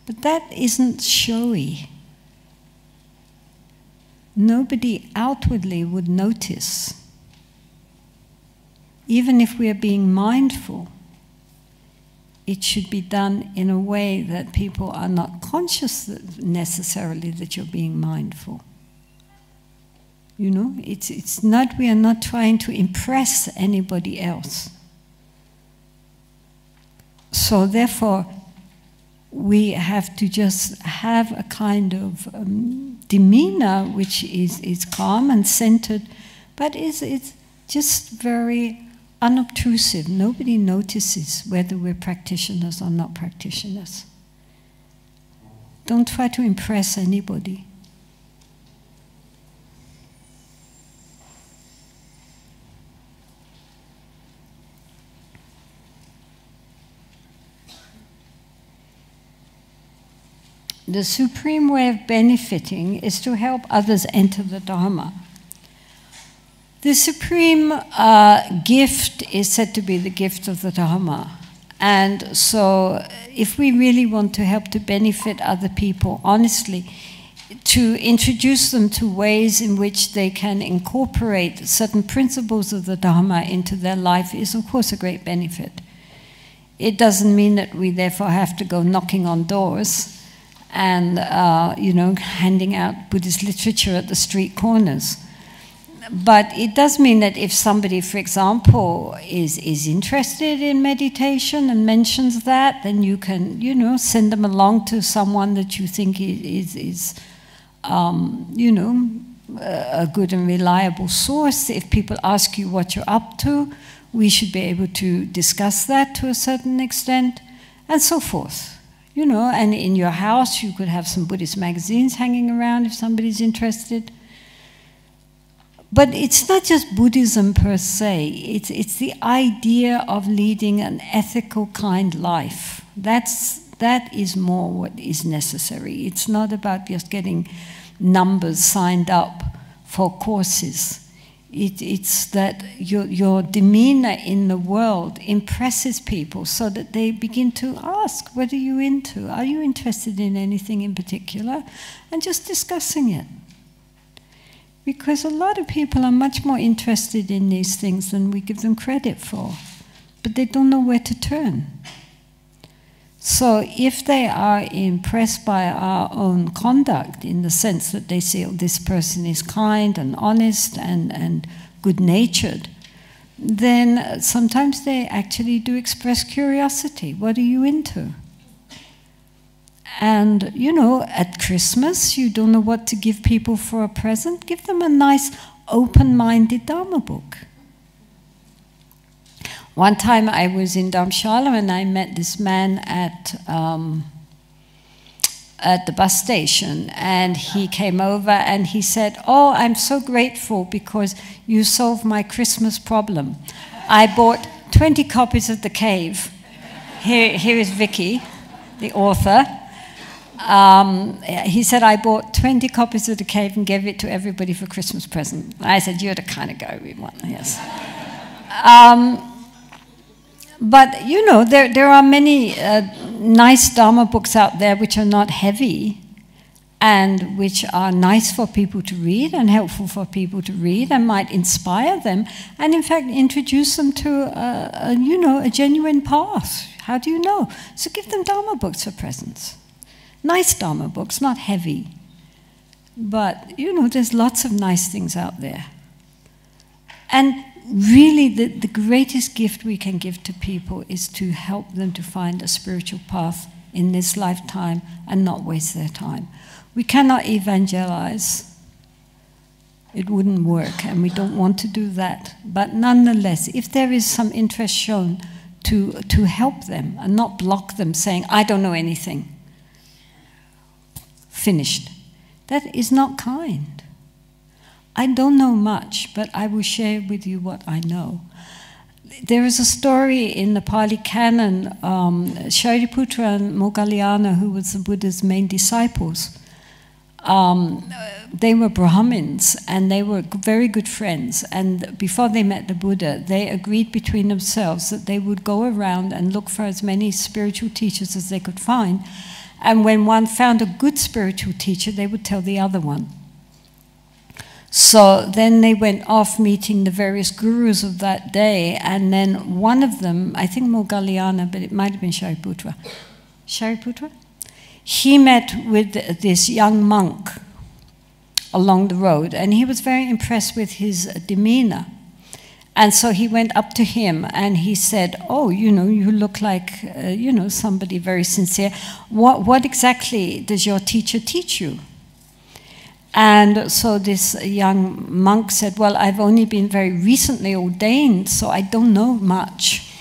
But that isn't showy. Nobody outwardly would notice. Even if we are being mindful, it should be done in a way that people are not conscious necessarily that you're being mindful. You know, it's not, we are not trying to impress anybody else. So therefore, we have to just have a kind of demeanor which is calm and centered, but it's just very unobtrusive. Nobody notices whether we're practitioners or not practitioners. Don't try to impress anybody. The supreme way of benefiting is to help others enter the Dharma. The supreme gift is said to be the gift of the Dharma. And so if we really want to help to benefit other people, honestly, to introduce them to ways in which they can incorporate certain principles of the Dharma into their life is, of course, a great benefit. It doesn't mean that we therefore have to go knocking on doors and, you know, handing out Buddhist literature at the street corners. But it does mean that if somebody, for example, is interested in meditation and mentions that, then you can, you know, send them along to someone that you think is you know, a good and reliable source. If people ask you what you're up to, we should be able to discuss that to a certain extent, and so forth. You know, and in your house you could have some Buddhist magazines hanging around if somebody's interested. But it's not just Buddhism per se, it's the idea of leading an ethical, kind life. That is more what is necessary. It's not about just getting numbers signed up for courses. It's that your demeanor in the world impresses people so that they begin to ask, what are you into? Are you interested in anything in particular? And just discussing it. Because a lot of people are much more interested in these things than we give them credit for. But they don't know where to turn. So if they are impressed by our own conduct, in the sense that they say, oh, this person is kind and honest and good-natured, then sometimes they actually do express curiosity. What are you into? And, you know, at Christmas, you don't know what to give people for a present. Give them a nice, open-minded Dharma book. One time I was in Dharamshala and I met this man at the bus station, and he came over and he said, oh, I'm so grateful because you solved my Christmas problem. I bought 20 copies of The Cave. Here is Vicky, the author. He said, I bought 20 copies of The Cave and gave it to everybody for Christmas present. I said, you're the kind of guy we want, yes. But, you know, there are many nice Dharma books out there which are not heavy, and which are nice for people to read and helpful for people to read and might inspire them and in fact introduce them to a genuine path. How do you know? So give them Dharma books for presents. Nice Dharma books, not heavy. But, there's lots of nice things out there. And really the greatest gift we can give to people is to help them to find a spiritual path in this lifetime and not waste their time. We cannot evangelize. It wouldn't work, and we don't want to do that. But nonetheless, if there is some interest shown to help them and not block them saying, I don't know anything, finished, that is not kind. I don't know much, but I will share with you what I know. There is a story in the Pali Canon, Shariputra and Moggallana, who was the Buddha's main disciples, they were Brahmins and they were very good friends, and before they met the Buddha they agreed between themselves that they would go around and look for as many spiritual teachers as they could find, and when one found a good spiritual teacher they would tell the other one. So then they went off meeting the various gurus of that day, and then one of them, I think Moggallana, but it might have been Shariputra. Shariputra? He met with this young monk along the road, and he was very impressed with his demeanor. And so he went up to him and he said, oh, you look like, somebody very sincere. What exactly does your teacher teach you? And so this young monk said, well, I've only been very recently ordained, so I don't know much.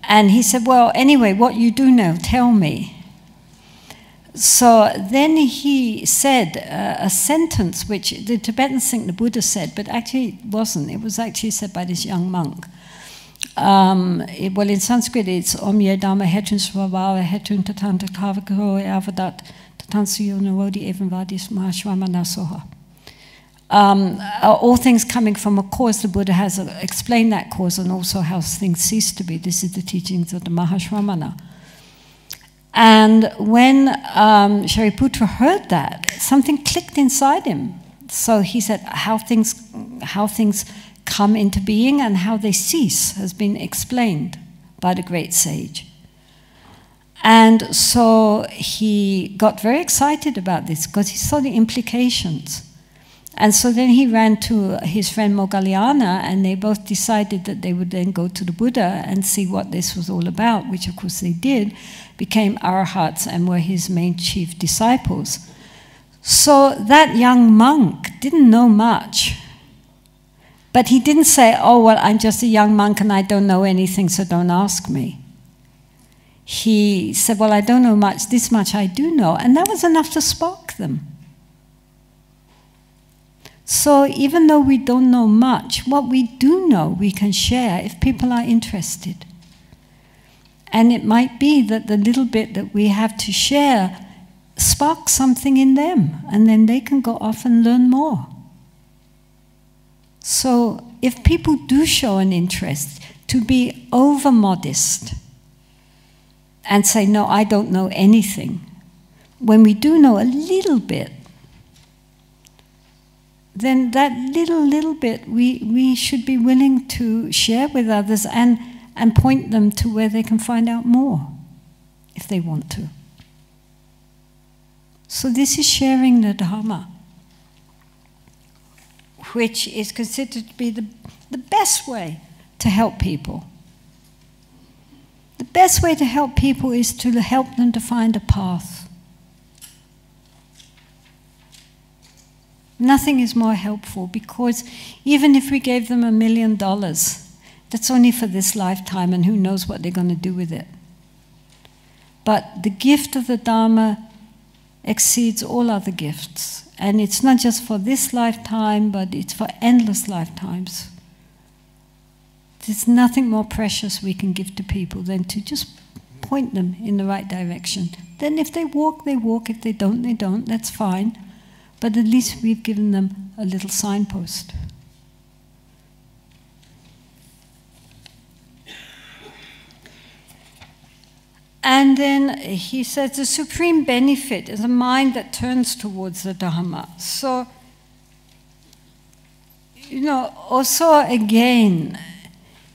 And he said, well, anyway, what you do know, tell me. So then he said a sentence which the Tibetans think the Buddha said, but actually it wasn't. It was actually said by this young monk. Well, in Sanskrit it's Om Ye Dhamma Hetun Svabhava Hetun Tatanta Kavakaro Avadat Tatansuyo Narodi Evanvadis Mahashvamana Soha. All things coming from a cause. The Buddha has explained that cause and also how things cease to be. This is the teachings of the Mahashvamana. And when Shariputra heard that, something clicked inside him. So he said, how things come into being and how they cease has been explained by the great sage. And so he got very excited about this because he saw the implications. And so then he ran to his friend Moggallana, and they both decided that they would then go to the Buddha and see what this was all about, which of course they did, became arahats and were his main chief disciples. So that young monk didn't know much, but he didn't say, oh, well, I'm just a young monk and I don't know anything, so don't ask me. He said, well, I don't know much, this much I do know, and that was enough to spark them. So even though we don't know much, what we do know we can share if people are interested. And it might be that the little bit that we have to share sparks something in them, and then they can go off and learn more. So if people do show an interest, to be over-modest and say, no, I don't know anything, when we do know a little bit, then that little bit we should be willing to share with others and point them to where they can find out more, if they want to. So this is sharing the Dharma, which is considered to be the best way to help people. The best way to help people is to help them to find a path. Nothing is more helpful, because even if we gave them $1 million, that's only for this lifetime, and who knows what they're going to do with it. But the gift of the Dharma exceeds all other gifts. And it's not just for this lifetime, but it's for endless lifetimes. There's nothing more precious we can give to people than to just point them in the right direction. Then if they walk, they walk. If they don't, that's fine. But at least we've given them a little signpost. And then he says the supreme benefit is a mind that turns towards the Dharma. So, also again,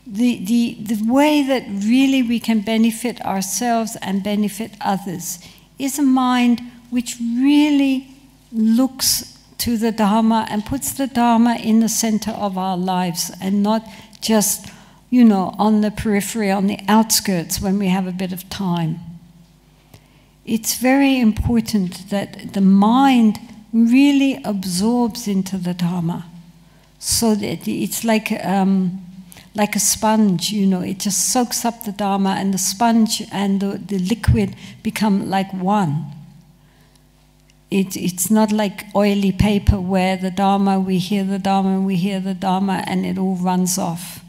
the way that really we can benefit ourselves and benefit others is a mind which really looks to the Dharma and puts the Dharma in the center of our lives and not just, on the periphery, on the outskirts when we have a bit of time. It's very important that the mind really absorbs into the Dharma so that it's like a sponge, it just soaks up the Dharma, and the sponge and the liquid become like one. It's not like oily paper where the Dharma, we hear the Dharma, and we hear the Dharma, and it all runs off.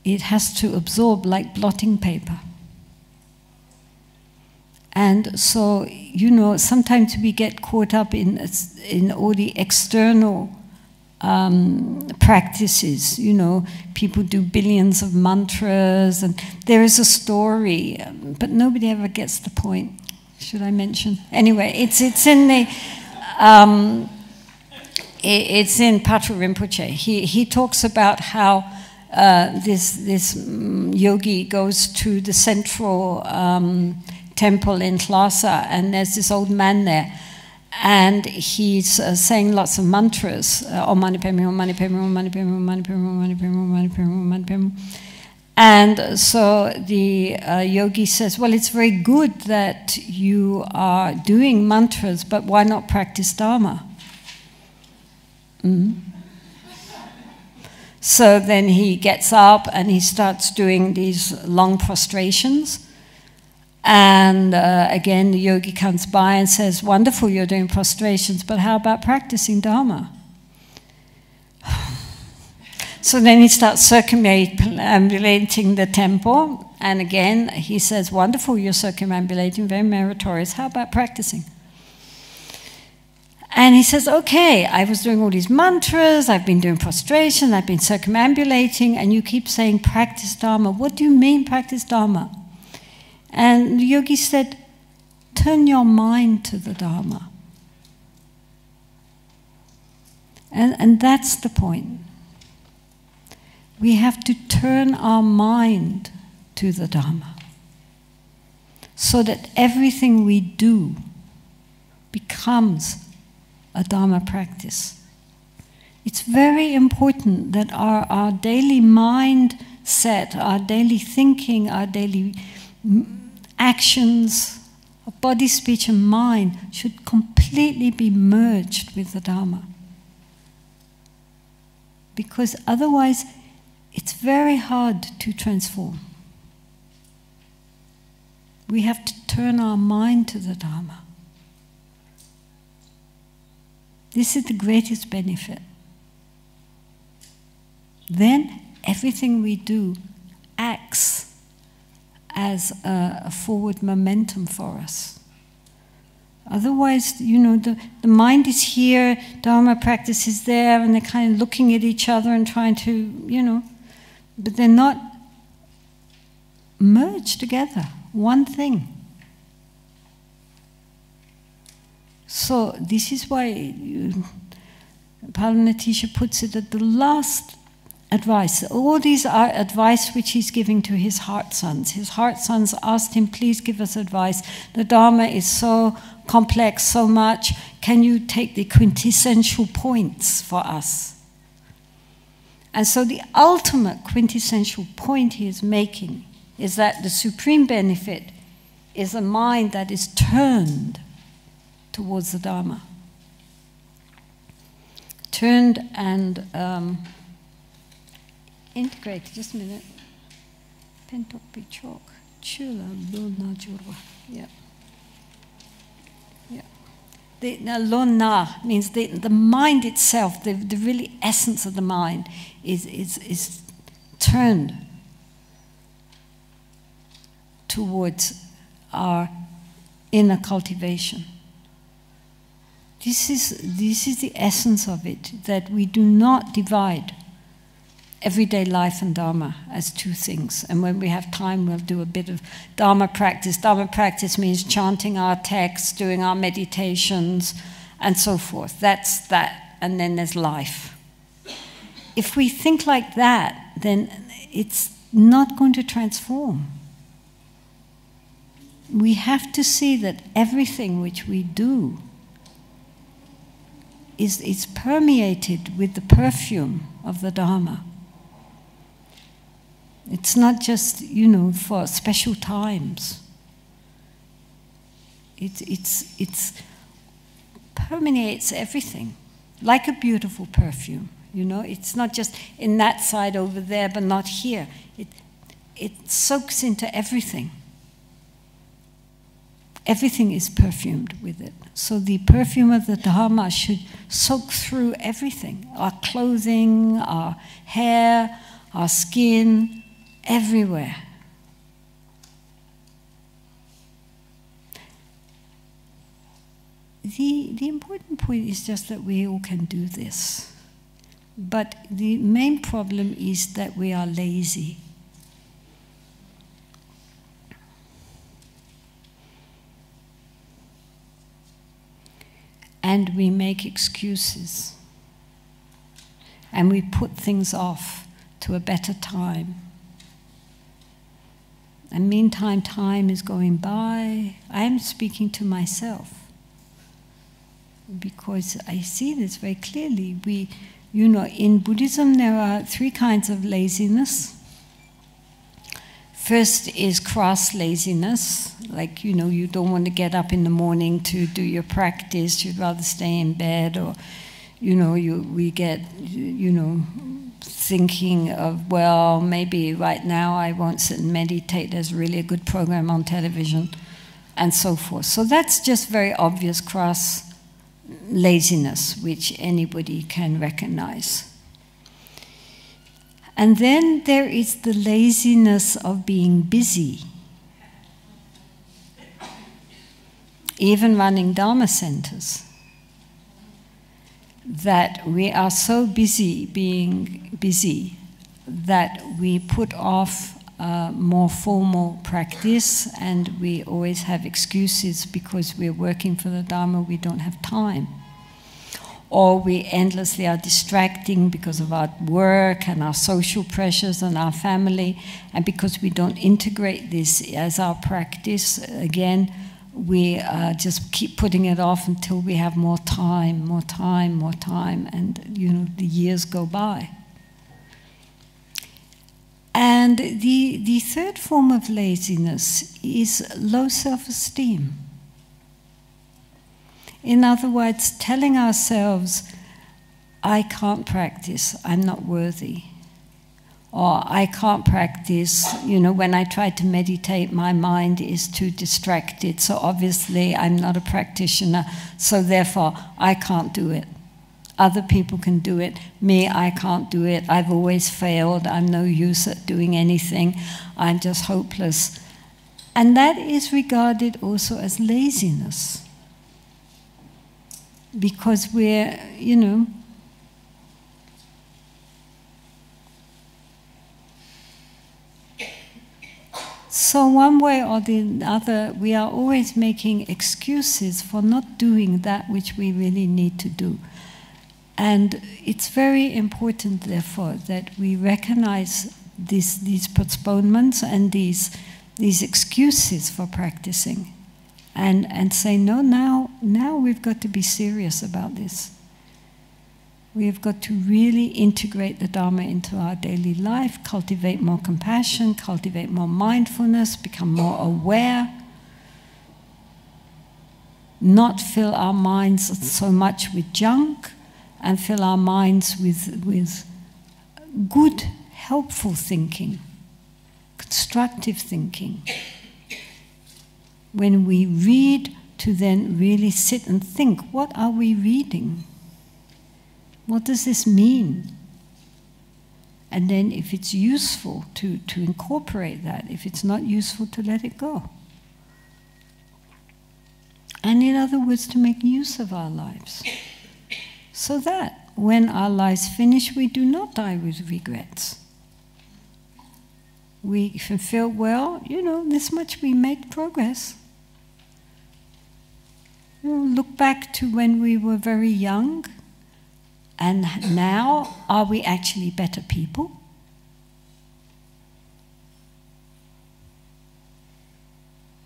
It has to absorb like blotting paper. And so, sometimes we get caught up in all the external practices. People do billions of mantras, and there is a story, but nobody ever gets the point. Should I mention? Anyway, it's in the it's in Patu Rinpoche. He talks about how this yogi goes to the central temple in Lhasa, and there's this old man there, and he's saying lots of mantras. Om Mani Padme Hum, Om Mani Padme Hum, Om Mani Padme Hum, Om Mani Padme Hum, Om Mani Padme Hum, Om Mani Padme Hum, Om Mani Padme Hum. And so the yogi says, well, it's very good that you are doing mantras, but why not practice Dharma? So then he gets up and he starts doing these long prostrations. And again, the yogi comes by and says, wonderful, you're doing prostrations, but how about practicing Dharma? So then he starts circumambulating the temple, and again he says, wonderful, you're circumambulating, very meritorious, how about practicing? And he says, okay, I was doing all these mantras, I've been doing prostration, I've been circumambulating, and you keep saying practice Dharma. What do you mean practice Dharma? And the yogi said, turn your mind to the Dharma. And that's the point. We have to turn our mind to the Dharma so that everything we do becomes a Dharma practice. It's very important that our daily mindset, our daily thinking, our daily actions of body, speech, and mind should completely be merged with the Dharma. Because otherwise, it's very hard to transform. We have to turn our mind to the Dharma. This is the greatest benefit. Then everything we do acts as a forward momentum for us. Otherwise, the mind is here, Dharma practice is there, and they're kind of looking at each other and trying to, but they're not merged together, one thing. So this is why Palmo puts it at the last advice. All these are advice which he's giving to his heart sons. His heart sons asked him, please give us advice. The Dharma is so complex, so much. Can you take the quintessential points for us? And so the ultimate quintessential point he is making is that the supreme benefit is a mind that is turned towards the Dharma. Turned and integrated. Just a minute. Pentok pichok. Chula lona jurwa. Yeah. Yeah. The lona means the mind itself, the really essence of the mind is turned towards our inner cultivation. This is the essence of it, that we do not divide. everyday life and Dharma as two things. And when we have time, we'll do a bit of Dharma practice. Dharma practice means chanting our texts, doing our meditations, and so forth. That's that. And then there's life. If we think like that, then it's not going to transform. We have to see that everything which we do is permeated with the perfume of the Dharma. It's not just, you know, for special times. It permeates everything, like a beautiful perfume. You know, it's not just in that side over there, but not here. It soaks into everything. Everything is perfumed with it. So the perfume of the Dharma should soak through everything. Our clothing, our hair, our skin, everywhere. The important point is just that we all can do this. But the main problem is that we are lazy. And we make excuses. And we put things off to a better time. And meantime, time is going by. I am speaking to myself. Because I see this very clearly. You know, in Buddhism there are three kinds of laziness. First is crass laziness, like, you know, you don't want to get up in the morning to do your practice, you'd rather stay in bed, or, you know, we get, you know, thinking of, well, maybe right now I won't sit and meditate, there's really a good program on television, and so forth. So that's just very obvious crass laziness, which anybody can recognize. And then there is the laziness of being busy. Even running Dharma centers. That we are so busy being busy that we put off more formal practice, and we always have excuses because we're working for the Dharma, we don't have time. Or we endlessly are distracting because of our work and our social pressures and our family, and because we don't integrate this as our practice, again, we just keep putting it off until we have more time, and, you know, the years go by. And the third form of laziness is low self-esteem. In other words, telling ourselves, I can't practice, I'm not worthy. Or I can't practice, you know, when I try to meditate, my mind is too distracted, so obviously I'm not a practitioner, so therefore I can't do it. Other people can do it, me, I can't do it, I've always failed, I'm no use at doing anything, I'm just hopeless. And that is regarded also as laziness. Because we're, you know, so one way or the other, we are always making excuses for not doing that which we really need to do. And it's very important, therefore, that we recognize these postponements and these excuses for practicing. And say, no, now we've got to be serious about this. We've got to really integrate the Dharma into our daily life, cultivate more compassion, cultivate more mindfulness, become more aware, not fill our minds so much with junk, and fill our minds with good, helpful thinking, constructive thinking. When we read, to then really sit and think, what are we reading? What does this mean? And then if it's useful, to incorporate that. If it's not useful, to let it go. And in other words, to make use of our lives. So that when our lives finish, we do not die with regrets. We feel, well, this much we made progress. Look back to when we were very young, and now, are we actually better people?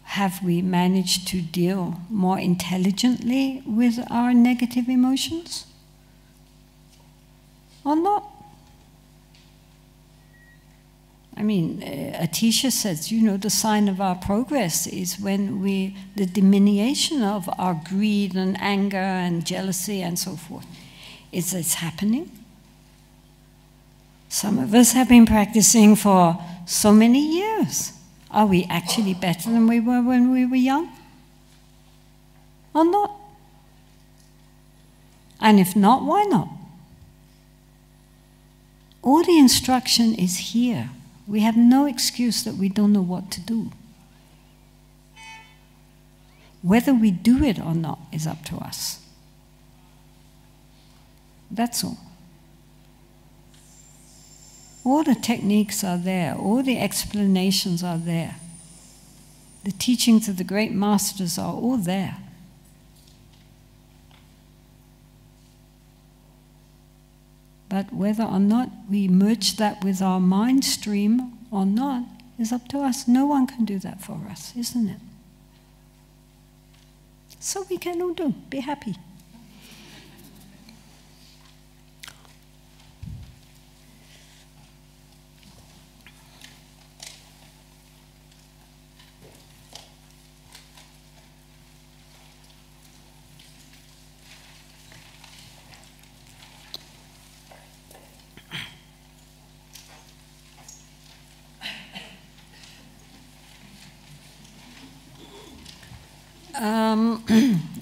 Have we managed to deal more intelligently with our negative emotions? Or not? I mean, Atisha says, the sign of our progress is when the diminution of our greed and anger and jealousy and so forth. It's happening. Some of us have been practicing for so many years. Are we actually better than we were when we were young? Or not? And if not, why not? All the instruction is here. We have no excuse that we don't know what to do. Whether we do it or not is up to us. That's all. All the techniques are there. All the explanations are there. The teachings of the great masters are all there. But whether or not we merge that with our mind stream or not is up to us. No one can do that for us, isn't it? So we can all do. Be happy.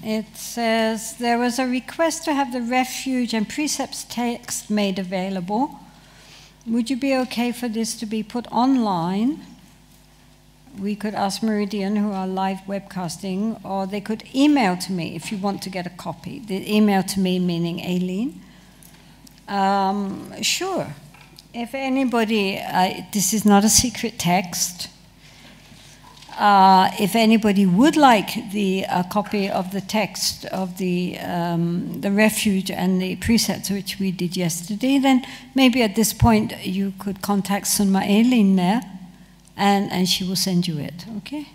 It says, there was a request to have the refuge and precepts text made available. Would you be okay for this to be put online? We could ask Meridian, who are live webcasting, or they could email to me if you want to get a copy. The email to me meaning Aileen. Sure. If anybody, this is not a secret text. If anybody would like a copy of the text of the refuge and the precepts which we did yesterday, then maybe at this point you could contact Sunma Aileen there, and she will send you it. Okay?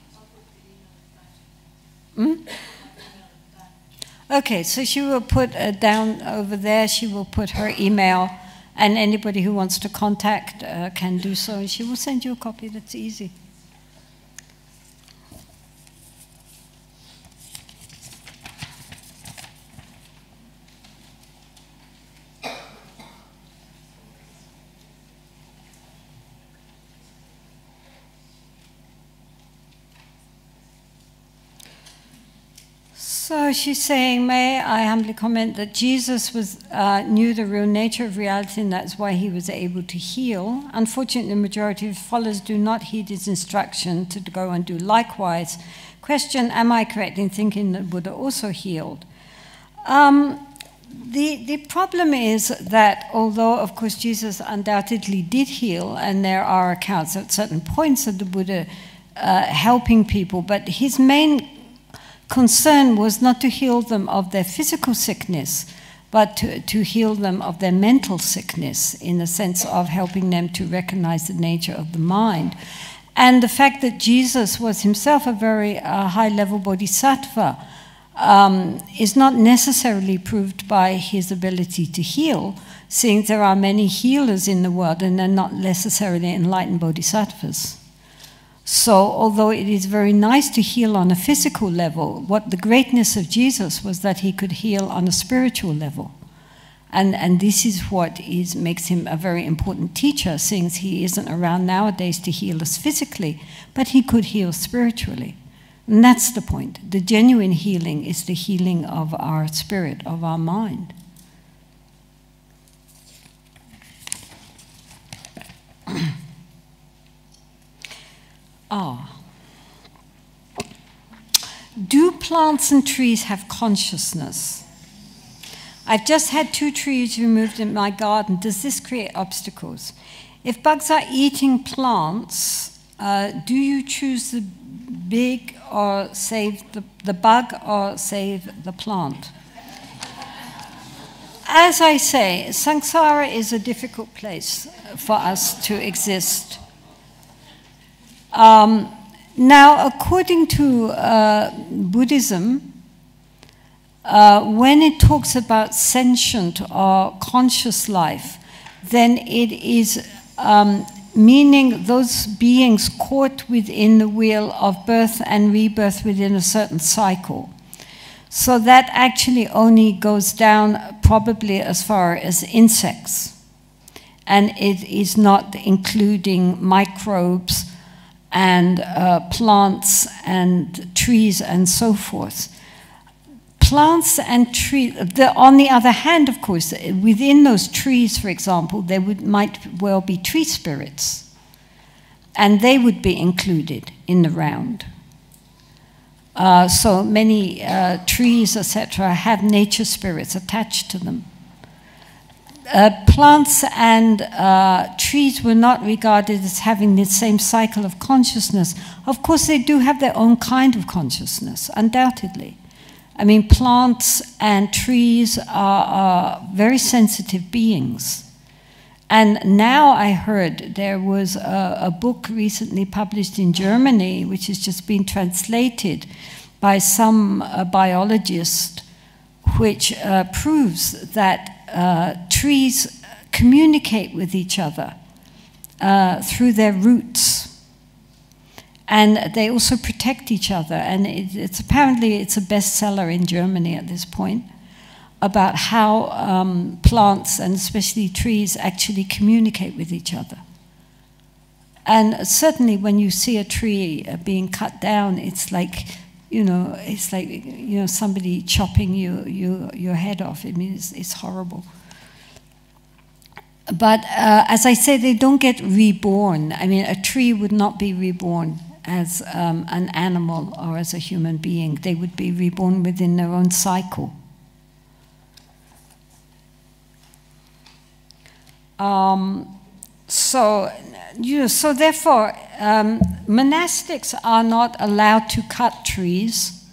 Okay, so she will put down over there. She will put her email, and anybody who wants to contact can do so. And she will send you a copy. That's easy. So she's saying, may I humbly comment that Jesus knew the real nature of reality, and that's why he was able to heal. Unfortunately, the majority of followers do not heed his instruction to go and do likewise. Question, am I correct in thinking that Buddha also healed? The problem is that although, of course, Jesus undoubtedly did heal, and there are accounts at certain points of the Buddha helping people, but his main concern was not to heal them of their physical sickness, but to heal them of their mental sickness, in the sense of helping them to recognize the nature of the mind. And the fact that Jesus was himself a very high-level bodhisattva is not necessarily proved by his ability to heal, seeing there are many healers in the world and they're not necessarily enlightened bodhisattvas. So, although it is very nice to heal on a physical level, what the greatness of Jesus was that he could heal on a spiritual level. And this is what makes him a very important teacher, since he isn't around nowadays to heal us physically, but he could heal spiritually. And that's the point. The genuine healing is the healing of our spirit, of our mind. Do plants and trees have consciousness? I've just had 2 trees removed in my garden. Does this create obstacles? If bugs are eating plants, do you choose the big or save the bug or save the plant? As I say, samsara is a difficult place for us to exist. Now, according to Buddhism, when it talks about sentient or conscious life, then it is meaning those beings caught within the wheel of birth and rebirth within a certain cycle. So that actually only goes down probably as far as insects. And it is not including microbes and plants and trees and so forth. Plants and trees, on the other hand, of course, within those trees, for example, there might well be tree spirits. And they would be included in the round. So many trees, etc., have nature spirits attached to them. Plants and trees were not regarded as having the same cycle of consciousness. Of course, they do have their own kind of consciousness, undoubtedly. I mean, plants and trees are very sensitive beings. And now I heard there was a book recently published in Germany, which has just been translated by some biologist, which proves that trees communicate with each other through their roots. And they also protect each other. And apparently it's a bestseller in Germany at this point, about how plants, and especially trees, actually communicate with each other. And certainly when you see a tree being cut down, it's like, somebody chopping your head off. I mean, it's horrible. But as I say, they don't get reborn. I mean, a tree would not be reborn as an animal or as a human being. They would be reborn within their own cycle. So therefore, monastics are not allowed to cut trees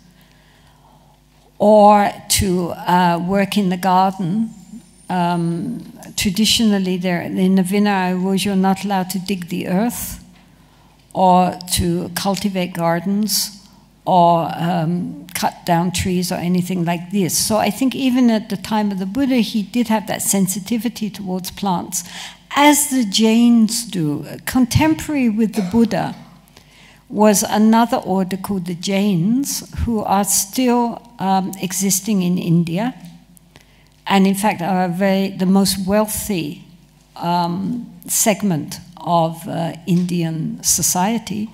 or to work in the garden. Traditionally, in the Vinaya rules, you're not allowed to dig the earth or to cultivate gardens or cut down trees or anything like this. So I think even at the time of the Buddha, he did have that sensitivity towards plants, as the Jains do. Contemporary with the Buddha was another order called the Jains, who are still existing in India, and in fact are the most wealthy segment of Indian society,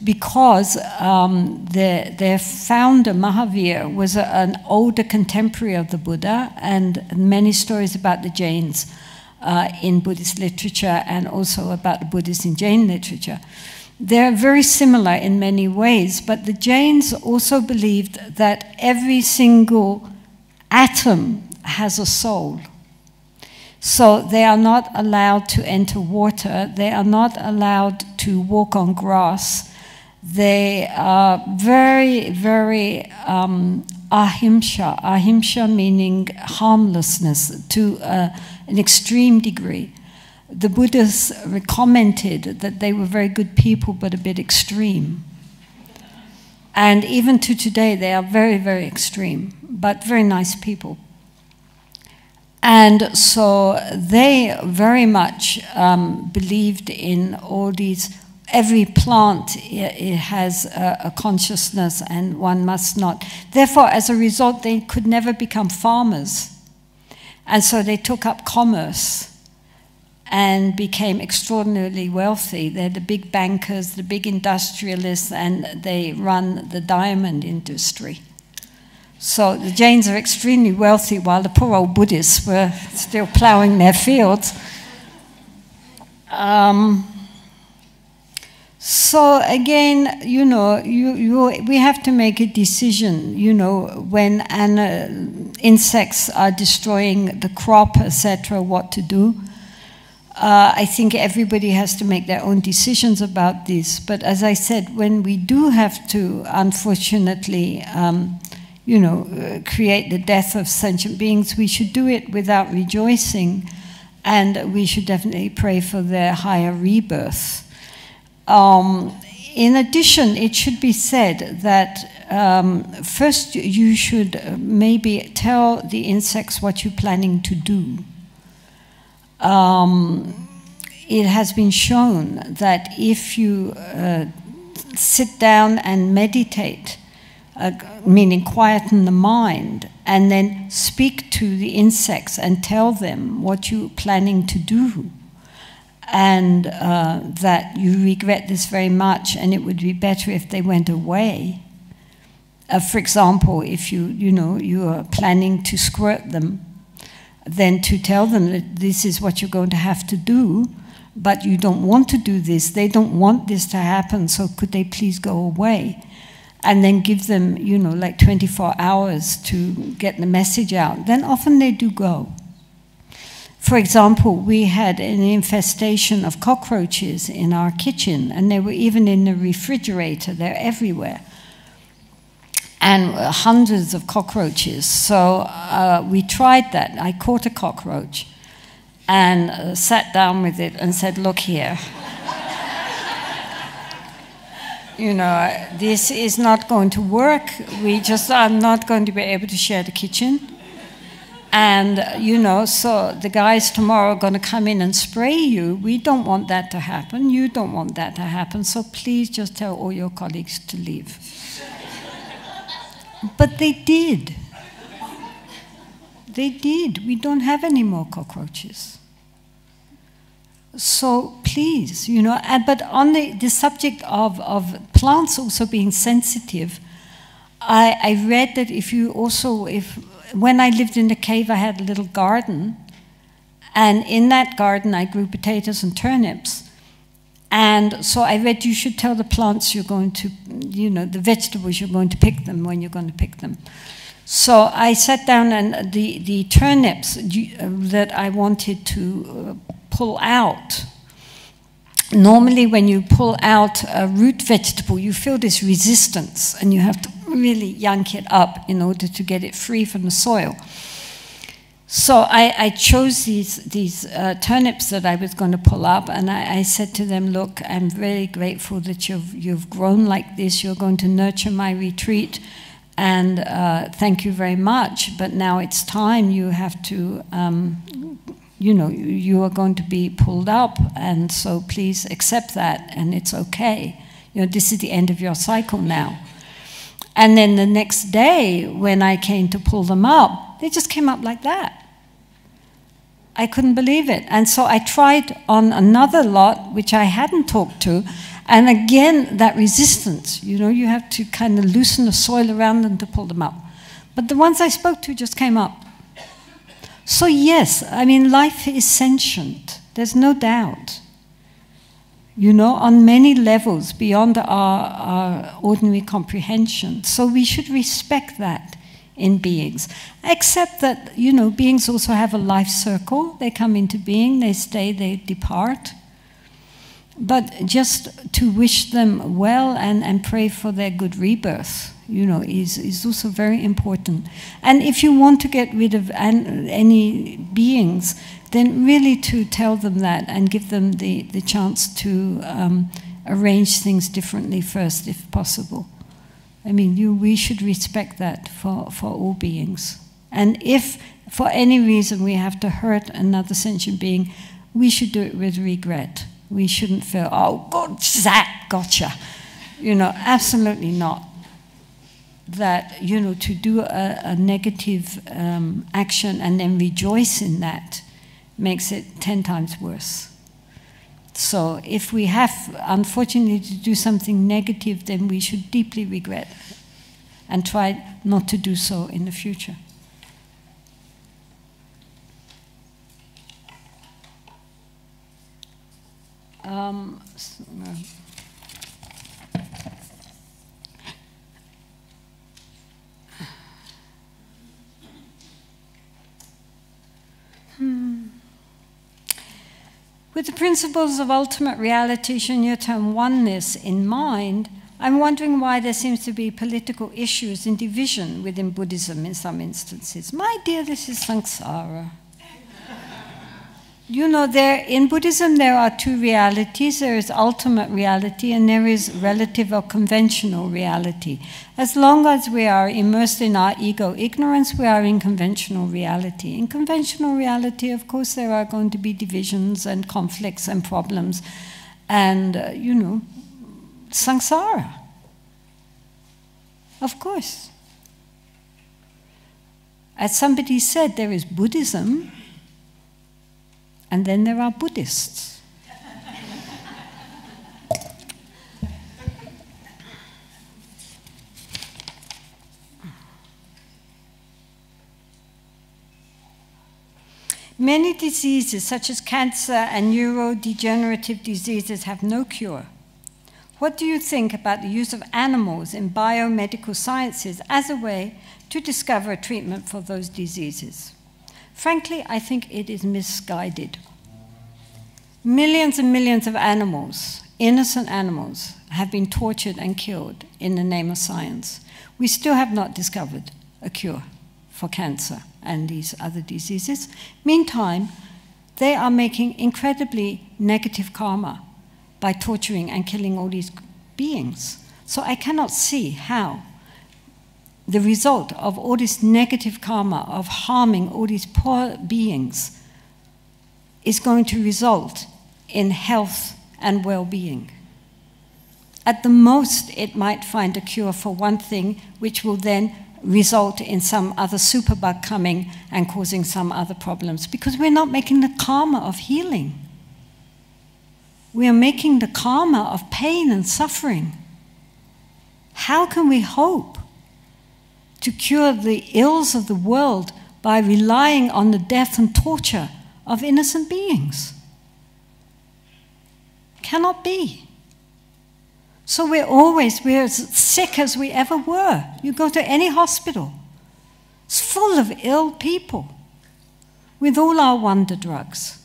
because their founder, Mahavir, was an older contemporary of the Buddha, and many stories about the Jains in Buddhist literature and also about the Buddhists in Jain literature. They're very similar in many ways, but the Jains also believed that every single atom has a soul. So they are not allowed to enter water, they are not allowed to walk on grass. They are very, very ahimsa. Ahimsa meaning harmlessness to an extreme degree. The Buddhists commented that they were very good people, but a bit extreme. And even to today, they are very, very extreme, but very nice people. And so they very much believed in all these. Every plant it has a consciousness, and one must not. Therefore, as a result, they could never become farmers. And so they took up commerce and became extraordinarily wealthy. They're the big bankers, the big industrialists, and they run the diamond industry. So the Jains are extremely wealthy, while the poor old Buddhists were still plowing their fields. So again, you know, we have to make a decision, you know, when insects are destroying the crop, etc., what to do. I think everybody has to make their own decisions about this. But as I said, when we do have to, unfortunately, you know, create the death of sentient beings, we should do it without rejoicing, and we should definitely pray for their higher rebirth. In addition, it should be said that first you should maybe tell the insects what you're planning to do. It has been shown that if you sit down and meditate, meaning quieten the mind, and then speak to the insects and tell them what you're planning to do, and that you regret this very much and it would be better if they went away. For example, if you are planning to squirt them, then to tell them that this is what you're going to have to do, but you don't want to do this, they don't want this to happen, so could they please go away? And then give them, you know, like 24 hours to get the message out. Then often they do go. For example, we had an infestation of cockroaches in our kitchen, and they were even in the refrigerator, they're everywhere. And hundreds of cockroaches. So we tried that. I caught a cockroach and sat down with it and said, look here. You know, this is not going to work. I'm not going to be able to share the kitchen. And, you know, so the guys tomorrow are going to come in and spray you. We don't want that to happen. You don't want that to happen. So please just tell all your colleagues to leave. But they did. They did. We don't have any more cockroaches. So please, you know, but on the subject of plants also being sensitive, I read that when I lived in the cave, I had a little garden, and in that garden I grew potatoes and turnips. And so I read you should tell the plants you're going to, you know, the vegetables you're going to pick them when you're going to pick them. So I sat down, and the turnips that I wanted to pull out, normally when you pull out a root vegetable, you feel this resistance, and you have to really yank it up in order to get it free from the soil. So I chose these turnips that I was going to pull up, and I said to them, look, I'm very grateful that you've grown like this. You're going to nurture my retreat, and thank you very much. But now it's time. You have to, you know, you are going to be pulled up, and so please accept that, and it's okay. You know, this is the end of your cycle now. And then the next day, when I came to pull them up, they just came up like that. I couldn't believe it. And so I tried on another lot, which I hadn't talked to, and again, that resistance. You know, you have to kind of loosen the soil around them to pull them up. But the ones I spoke to just came up. So yes, I mean, life is sentient. There's no doubt. You know, on many levels beyond our ordinary comprehension. So we should respect that in beings. Except that, you know, beings also have a life circle. They come into being, they stay, they depart. But just to wish them well and pray for their good rebirth, you know, is also very important. And if you want to get rid of any beings, then really to tell them that and give them the chance to arrange things differently first, if possible. I mean, we should respect that for all beings. And if for any reason we have to hurt another sentient being, we should do it with regret. We shouldn't feel, oh, God, Zach, gotcha. You know, absolutely not. That, you know, to do a negative action and then rejoice in that makes it 10 times worse. So if we have, unfortunately, to do something negative, then we should deeply regret it and try not to do so in the future. With the principles of ultimate reality, shunyata, and oneness in mind, I'm wondering why there seems to be political issues and division within Buddhism in some instances. My dear, this is samsara. You know, in Buddhism there are two realities. There is ultimate reality and there is relative or conventional reality. As long as we are immersed in our ego ignorance, we are in conventional reality. In conventional reality, of course, there are going to be divisions and conflicts and problems and, you know, samsara. Of course. As somebody said, there is Buddhism, and then there are Buddhists. Many diseases, such as cancer and neurodegenerative diseases, have no cure. What do you think about the use of animals in biomedical sciences as a way to discover a treatment for those diseases? Frankly, I think it is misguided. Millions and millions of animals, innocent animals, have been tortured and killed in the name of science. We still have not discovered a cure for cancer and these other diseases. Meantime, they are making incredibly negative karma by torturing and killing all these beings. So I cannot see how the result of all this negative karma of harming all these poor beings is going to result in health and well-being. At the most, it might find a cure for one thing, which will then result in some other superbug coming and causing some other problems, because we're not making the karma of healing. We are making the karma of pain and suffering. How can we hope to cure the ills of the world by relying on the death and torture of innocent beings? Cannot be. So we're as sick as we ever were. You go to any hospital, it's full of ill people with all our wonder drugs.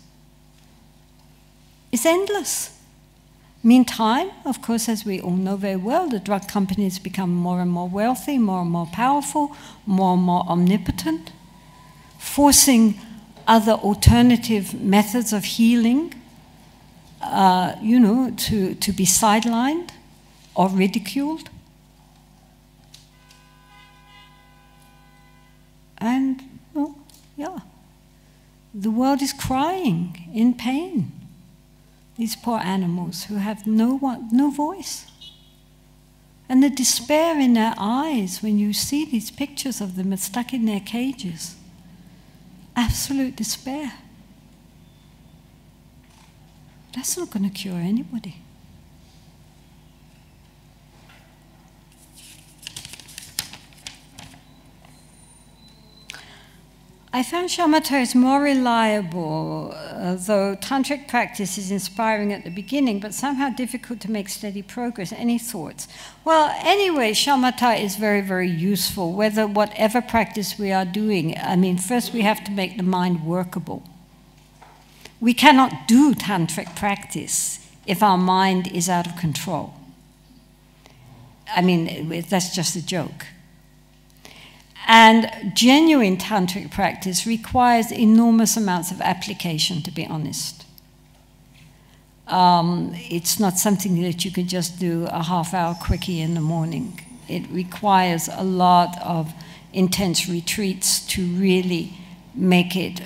It's endless. Meantime, of course, as we all know very well, the drug companies become more and more wealthy, more and more powerful, more and more omnipotent, forcing other alternative methods of healing, you know, to be sidelined or ridiculed. And, well, yeah, the world is crying in pain. These poor animals who have no voice. And the despair in their eyes when you see these pictures of them stuck in their cages. Absolute despair. That's not going to cure anybody. I found shamatha is more reliable, though tantric practice is inspiring at the beginning, but somehow difficult to make steady progress. Any thoughts? Well, anyway, shamatha is very, very useful, whatever practice we are doing. I mean, first we have to make the mind workable. We cannot do tantric practice if our mind is out of control. I mean, that's just a joke. And genuine tantric practice requires enormous amounts of application, to be honest. It's not something that you can just do a half-hour quickie in the morning. It requires a lot of intense retreats to really make it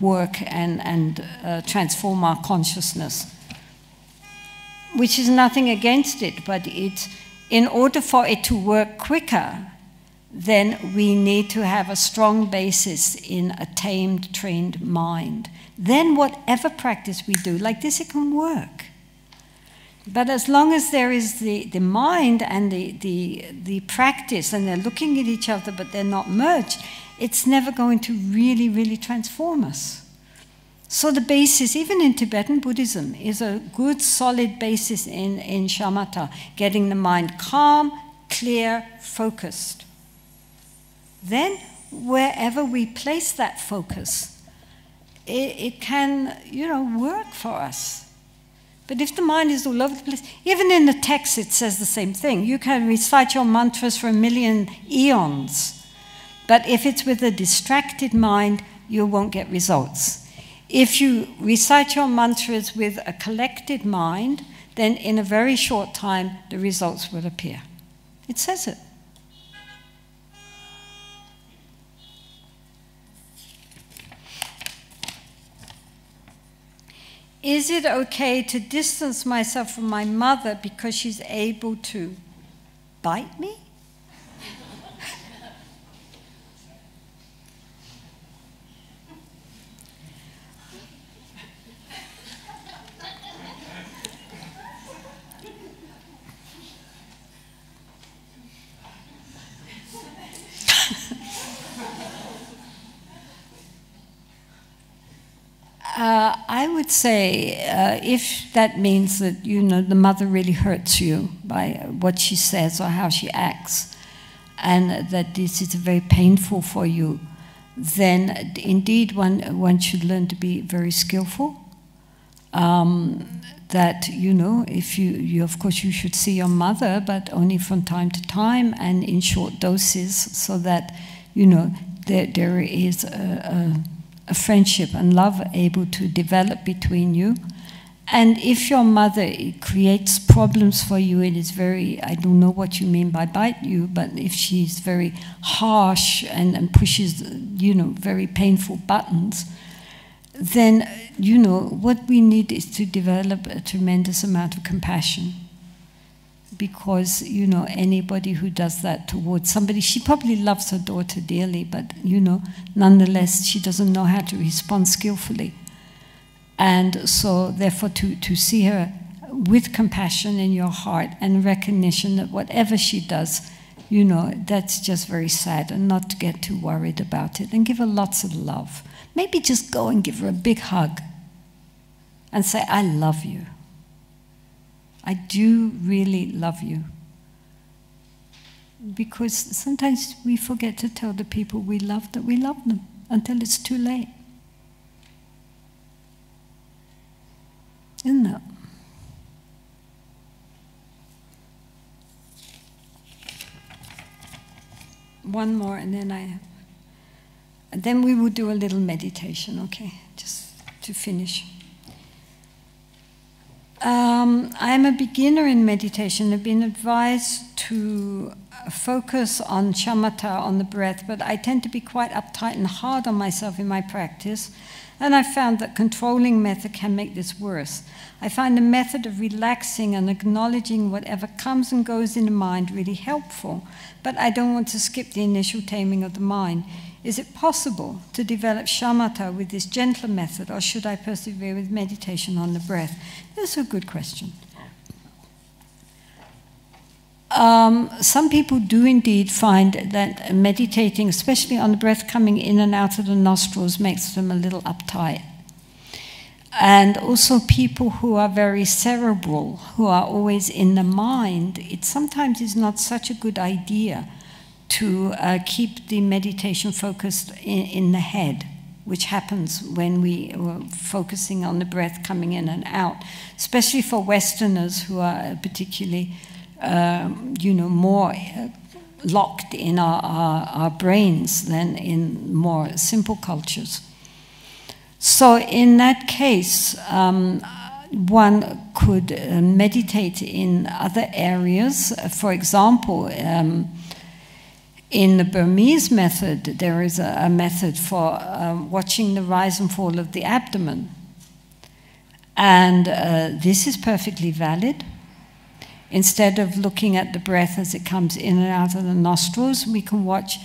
work and transform our consciousness, which is nothing against it, but in order for it to work quicker, then we need to have a strong basis in a tamed, trained mind. Then whatever practice we do, like this, it can work. But as long as there is the mind and the practice, and they're looking at each other but they're not merged, it's never going to really, really transform us. So the basis, even in Tibetan Buddhism, is a good, solid basis in shamatha, getting the mind calm, clear, focused. Then, wherever we place that focus, it can, you know, work for us. But if the mind is all over the place, even in the text it says the same thing. You can recite your mantras for 1,000,000 eons, but if it's with a distracted mind, you won't get results. If you recite your mantras with a collected mind, then in a very short time, the results will appear. It says it. Is it okay to distance myself from my mother because she's able to bite me? I would say if that means that, you know, the mother really hurts you by what she says or how she acts, and that this is very painful for you, then indeed one should learn to be very skillful. That, you know, if you of course you should see your mother, but only from time to time and in short doses, so that, you know, there is a friendship and love able to develop between you. And if your mother creates problems for you, it is very, I don't know what you mean by bite you, but if she's very harsh and pushes, you know, very painful buttons, then, you know, what we need is to develop a tremendous amount of compassion. Because, you know, anybody who does that towards somebody, she probably loves her daughter dearly, but, you know, nonetheless, she doesn't know how to respond skillfully. And so, therefore, to see her with compassion in your heart and recognition that whatever she does, you know, that's just very sad, and not to get too worried about it, and give her lots of love. Maybe just go and give her a big hug and say, I love you. I do really love you. Because sometimes we forget to tell the people we love that we love them until it's too late. Isn't it? One more and then we will do a little meditation, okay? Just to finish. I'm a beginner in meditation. I've been advised to focus on shamatha, on the breath, but I tend to be quite uptight and hard on myself in my practice, and I found that controlling method can make this worse. I find the method of relaxing and acknowledging whatever comes and goes in the mind really helpful, but I don't want to skip the initial taming of the mind. Is it possible to develop shamatha with this gentler method, or should I persevere with meditation on the breath? That's a good question. Some people do indeed find that meditating, especially on the breath coming in and out of the nostrils, makes them a little uptight. And also people who are very cerebral, who are always in the mind, it sometimes is not such a good idea to keep the meditation focused in the head, which happens when we are focusing on the breath coming in and out, especially for Westerners who are particularly, you know, more locked in our brains than in more simple cultures. So in that case, one could meditate in other areas. For example, in the Burmese method, there is a method for watching the rise and fall of the abdomen. And this is perfectly valid. Instead of looking at the breath as it comes in and out of the nostrils, we can watch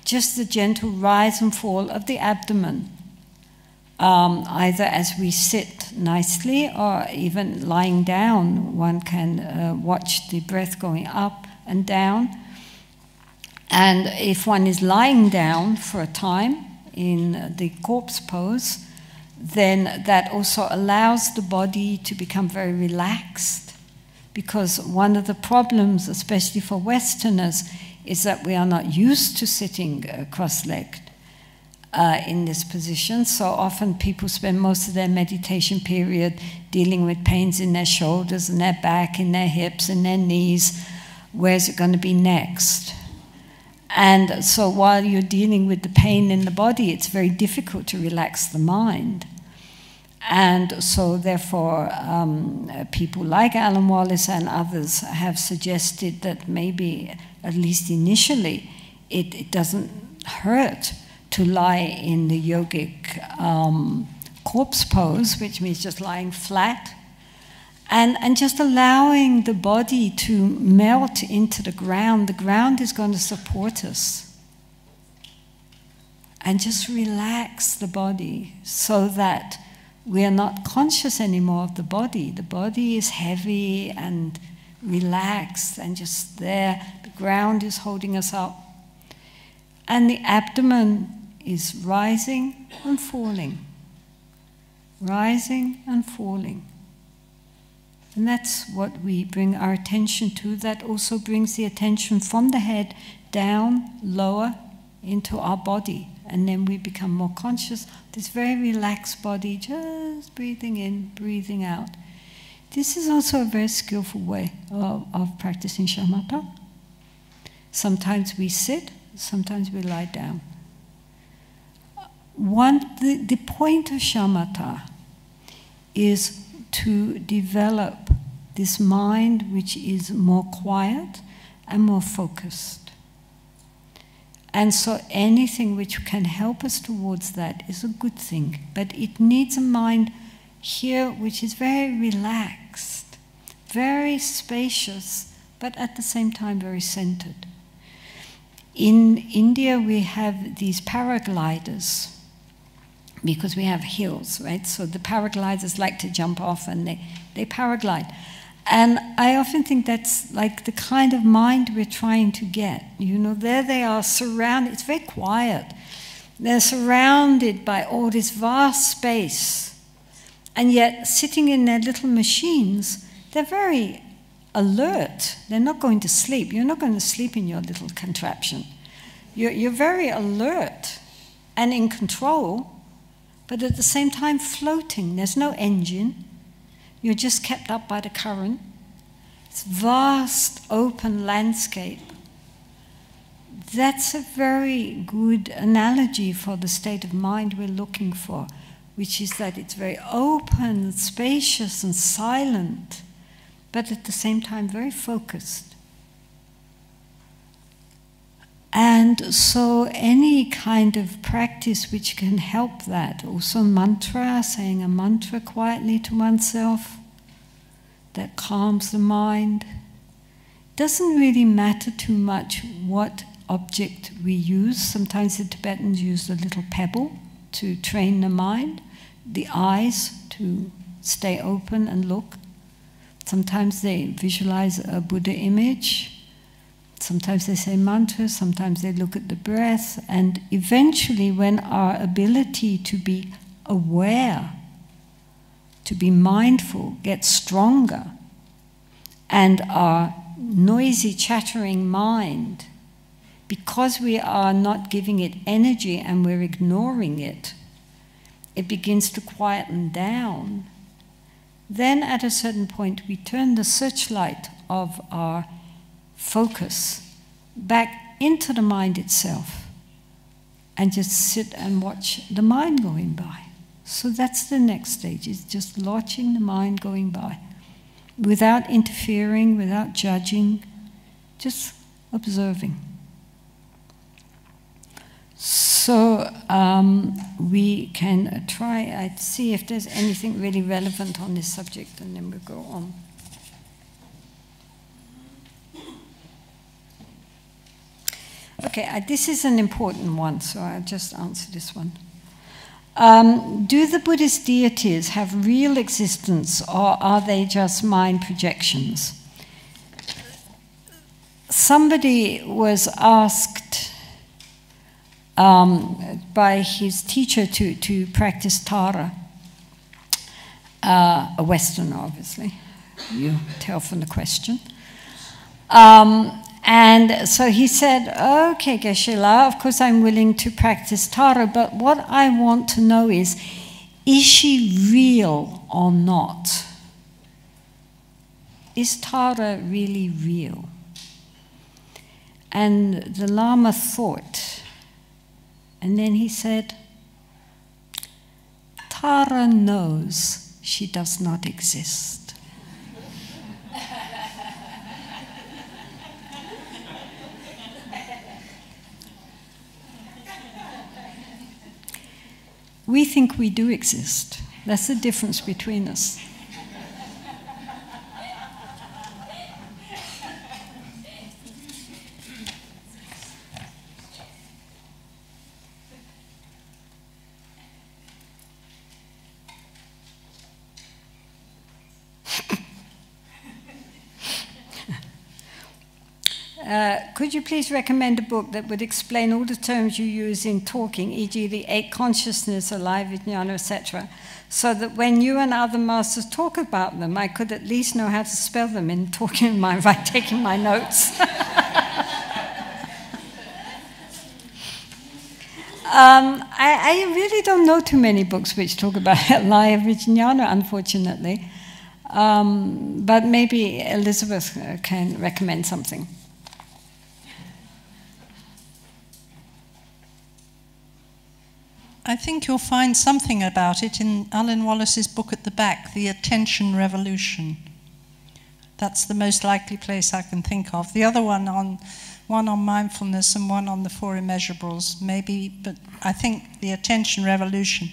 just the gentle rise and fall of the abdomen, either as we sit nicely or even lying down. One can watch the breath going up and down. And if one is lying down for a time in the corpse pose, then that also allows the body to become very relaxed, because one of the problems, especially for Westerners, is that we are not used to sitting cross-legged. in this position. So often people spend most of their meditation period dealing with pains in their shoulders, in their back, in their hips, in their knees. Where's it going to be next? And so while you're dealing with the pain in the body, it's very difficult to relax the mind. And so therefore, people like Alan Wallace and others have suggested that maybe, at least initially, it doesn't hurt to lie in the yogic corpse pose, which means just lying flat, and just allowing the body to melt into the ground. The ground is going to support us. And just relax the body so that we are not conscious anymore of the body. The body is heavy and relaxed and just there. The ground is holding us up. And the abdomen is rising and falling. Rising and falling. And that's what we bring our attention to. That also brings the attention from the head down, lower, into our body. And then we become more conscious. This very relaxed body, just breathing in, breathing out. This is also a very skillful way of practicing shamatha. Sometimes we sit, sometimes we lie down. The point of shamatha is to develop this mind which is more quiet and more focused. And so anything which can help us towards that is a good thing. But it needs a mind here which is very relaxed, very spacious, but at the same time very centered. In India we have these paragliders, because we have hills, right? So the paragliders like to jump off and they paraglide. And I often think that's like the kind of mind we're trying to get. You know, there they are surrounded, it's very quiet. They're surrounded by all this vast space. And yet, sitting in their little machines, they're very alert. They're not going to sleep. You're not going to sleep in your little contraption. You're very alert and in control, but at the same time floating. There's no engine. You're just kept up by the current. It's vast, open landscape. That's a very good analogy for the state of mind we're looking for, which is that it's very open, spacious, and silent, but at the same time very focused. And so any kind of practice which can help that, also mantra, saying a mantra quietly to oneself, that calms the mind. Doesn't really matter too much what object we use. Sometimes the Tibetans use a little pebble to train the mind, the eyes to stay open and look. Sometimes they visualize a Buddha image. Sometimes they say mantras, sometimes they look at the breath, and eventually when our ability to be aware, to be mindful gets stronger, and our noisy, chattering mind, because we are not giving it energy and we're ignoring it, it begins to quieten down. Then at a certain point we turn the searchlight of our focus back into the mind itself and just sit and watch the mind going by. So that's the next stage, is just watching the mind going by without interfering, without judging, just observing. So we can try, I'd see if there's anything really relevant on this subject, and then we'll go on. Okay, this is an important one, so I'll just answer this one. Do the Buddhist deities have real existence, or are they just mind projections? Somebody was asked by his teacher to practice Tara, a Westerner, obviously. You tell from the question. And so he said, okay, Geshe-la, of course I'm willing to practice Tara, but what I want to know is she real or not? Is Tara really real? And the Lama thought, and then he said, Tara knows she does not exist. We think we do exist. That's the difference between us. Could you please recommend a book that would explain all the terms you use in talking, e.g. the 8 consciousness, alive, vijnana, etc., so that when you and other masters talk about them, I could at least know how to spell them in talking by taking my notes. I really don't know too many books which talk about alive, vijnana, unfortunately. But maybe Elizabeth can recommend something. I think you'll find something about it in Alan Wallace's book at the back, The Attention Revolution. That's the most likely place I can think of. The other one on mindfulness and one on the 4 immeasurables, maybe, but I think The Attention Revolution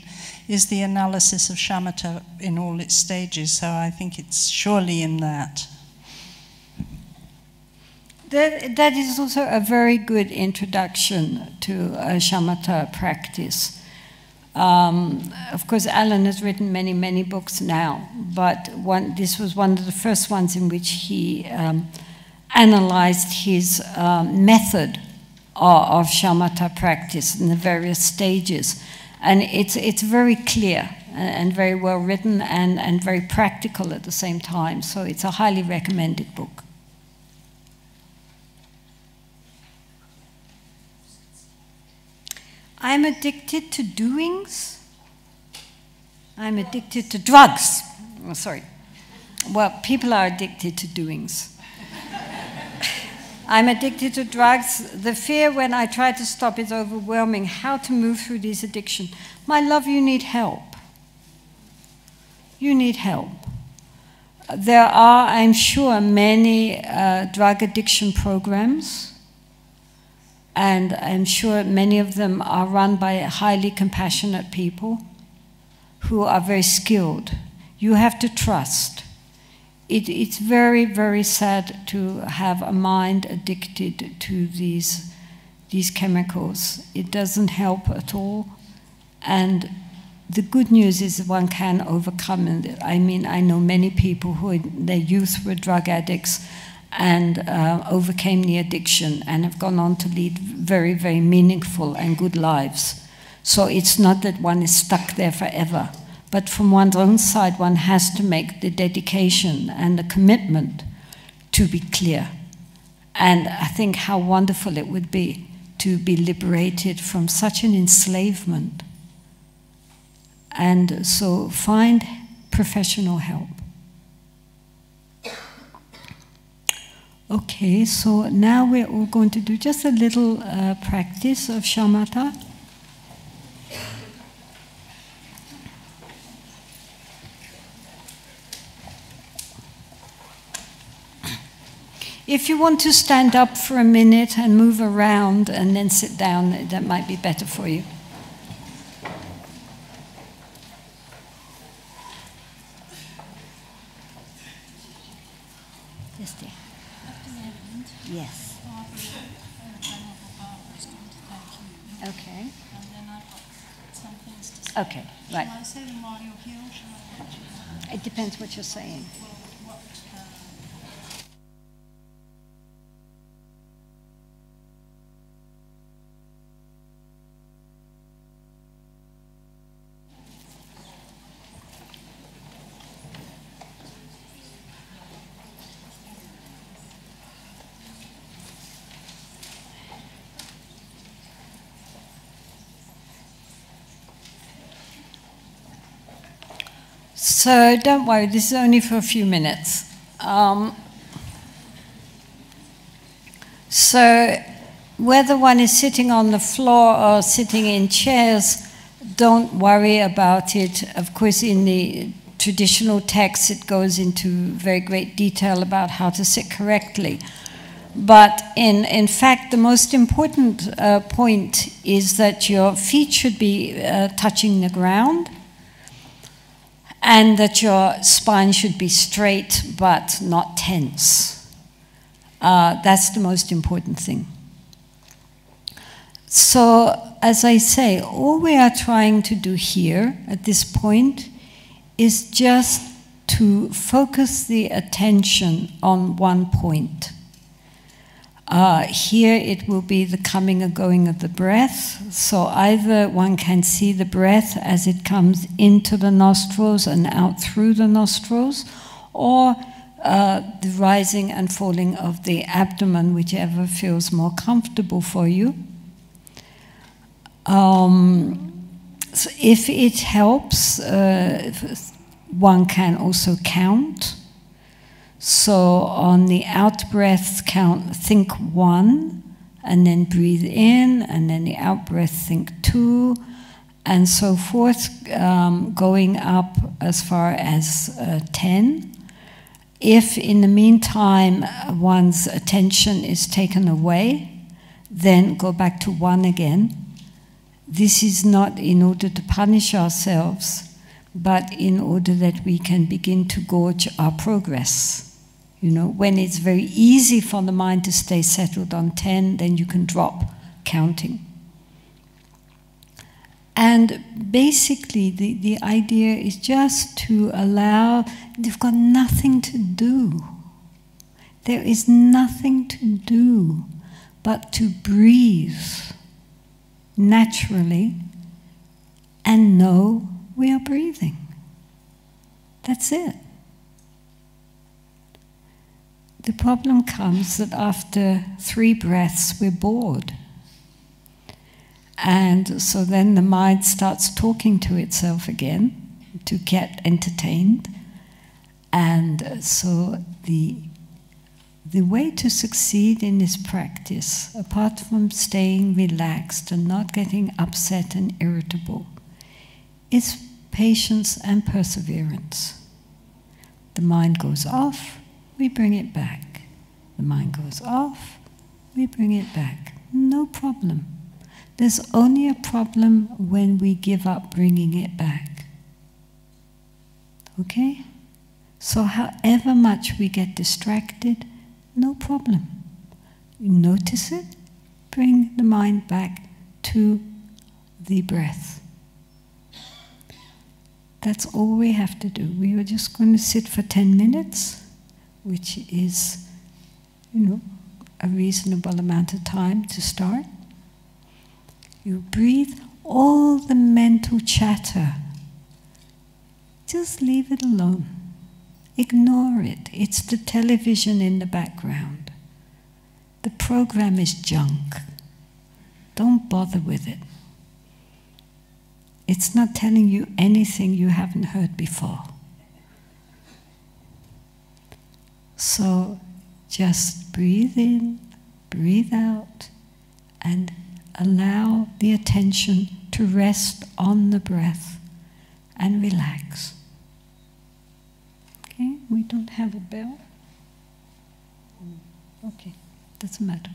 is the analysis of shamatha in all its stages, so I think it's surely in that. That is also a very good introduction to shamatha practice. Of course, Alan has written many, many books now, but this was one of the first ones in which he analyzed his method of shamatha practice in the various stages. And it's very clear and very well written and very practical at the same time. So it's a highly recommended book. I'm addicted to doings. I'm addicted to drugs. Oh, sorry. Well, people are addicted to doings. I'm addicted to drugs. The fear when I try to stop is overwhelming. How to move through this addiction? My love, you need help. You need help. There are, I'm sure, many drug addiction programs. And I'm sure many of them are run by highly compassionate people who are very skilled. You have to trust. It's very, very sad to have a mind addicted to these chemicals. It doesn't help at all. And the good news is one can overcome it. I mean, I know many people who in their youth were drug addicts and overcame the addiction and have gone on to lead very, very meaningful and good lives. So it's not that one is stuck there forever, but from one's own side, one has to make the dedication and the commitment to be clear. And I think how wonderful it would be to be liberated from such an enslavement. And so find professional help. Okay, so now we're all going to do just a little practice of shamatha. If you want to stand up for a minute and move around and then sit down, that might be better for you. Yes, dear. Yes. Okay. And then I've got some things to say. Okay, right. Shall I say them while you're here, or shall I wait till It depends what you're saying. what So don't worry, this is only for a few minutes. So whether one is sitting on the floor or sitting in chairs, don't worry about it. Of course, in the traditional text, it goes into very great detail about how to sit correctly. But in fact, the most important point is that your feet should be touching the ground, and that your spine should be straight but not tense. That's the most important thing. So, as I say, all we are trying to do here at this point is just to focus the attention on one point. Here it will be the coming and going of the breath. So either one can see the breath as it comes into the nostrils and out through the nostrils, or the rising and falling of the abdomen, whichever feels more comfortable for you. So if it helps, one can also count. So on the out breath count, think 1, and then breathe in, and then the out breath think 2, and so forth, going up as far as 10. If in the meantime one's attention is taken away, then go back to 1 again. This is not in order to punish ourselves, but in order that we can begin to gauge our progress. You know, when it's very easy for the mind to stay settled on 10, then you can drop counting. And basically, the idea is just to allow, you've got nothing to do. There is nothing to do but to breathe naturally and know we are breathing. That's it. The problem comes that after 3 breaths, we're bored. And so then the mind starts talking to itself again to get entertained. And so the way to succeed in this practice, apart from staying relaxed and not getting upset and irritable, is patience and perseverance. The mind goes off, we bring it back. The mind goes off, we bring it back. No problem. There's only a problem when we give up bringing it back. Okay? So however much we get distracted, no problem. You notice it, bring the mind back to the breath. That's all we have to do. We are just going to sit for 10 minutes, which is, you know, a reasonable amount of time to start. You breathe all the mental chatter. Just leave it alone. Ignore it. It's the television in the background. The program is junk. Don't bother with it. It's not telling you anything you haven't heard before. So just breathe in, breathe out, and allow the attention to rest on the breath and relax. Okay, we don't have a bell. Okay, doesn't matter.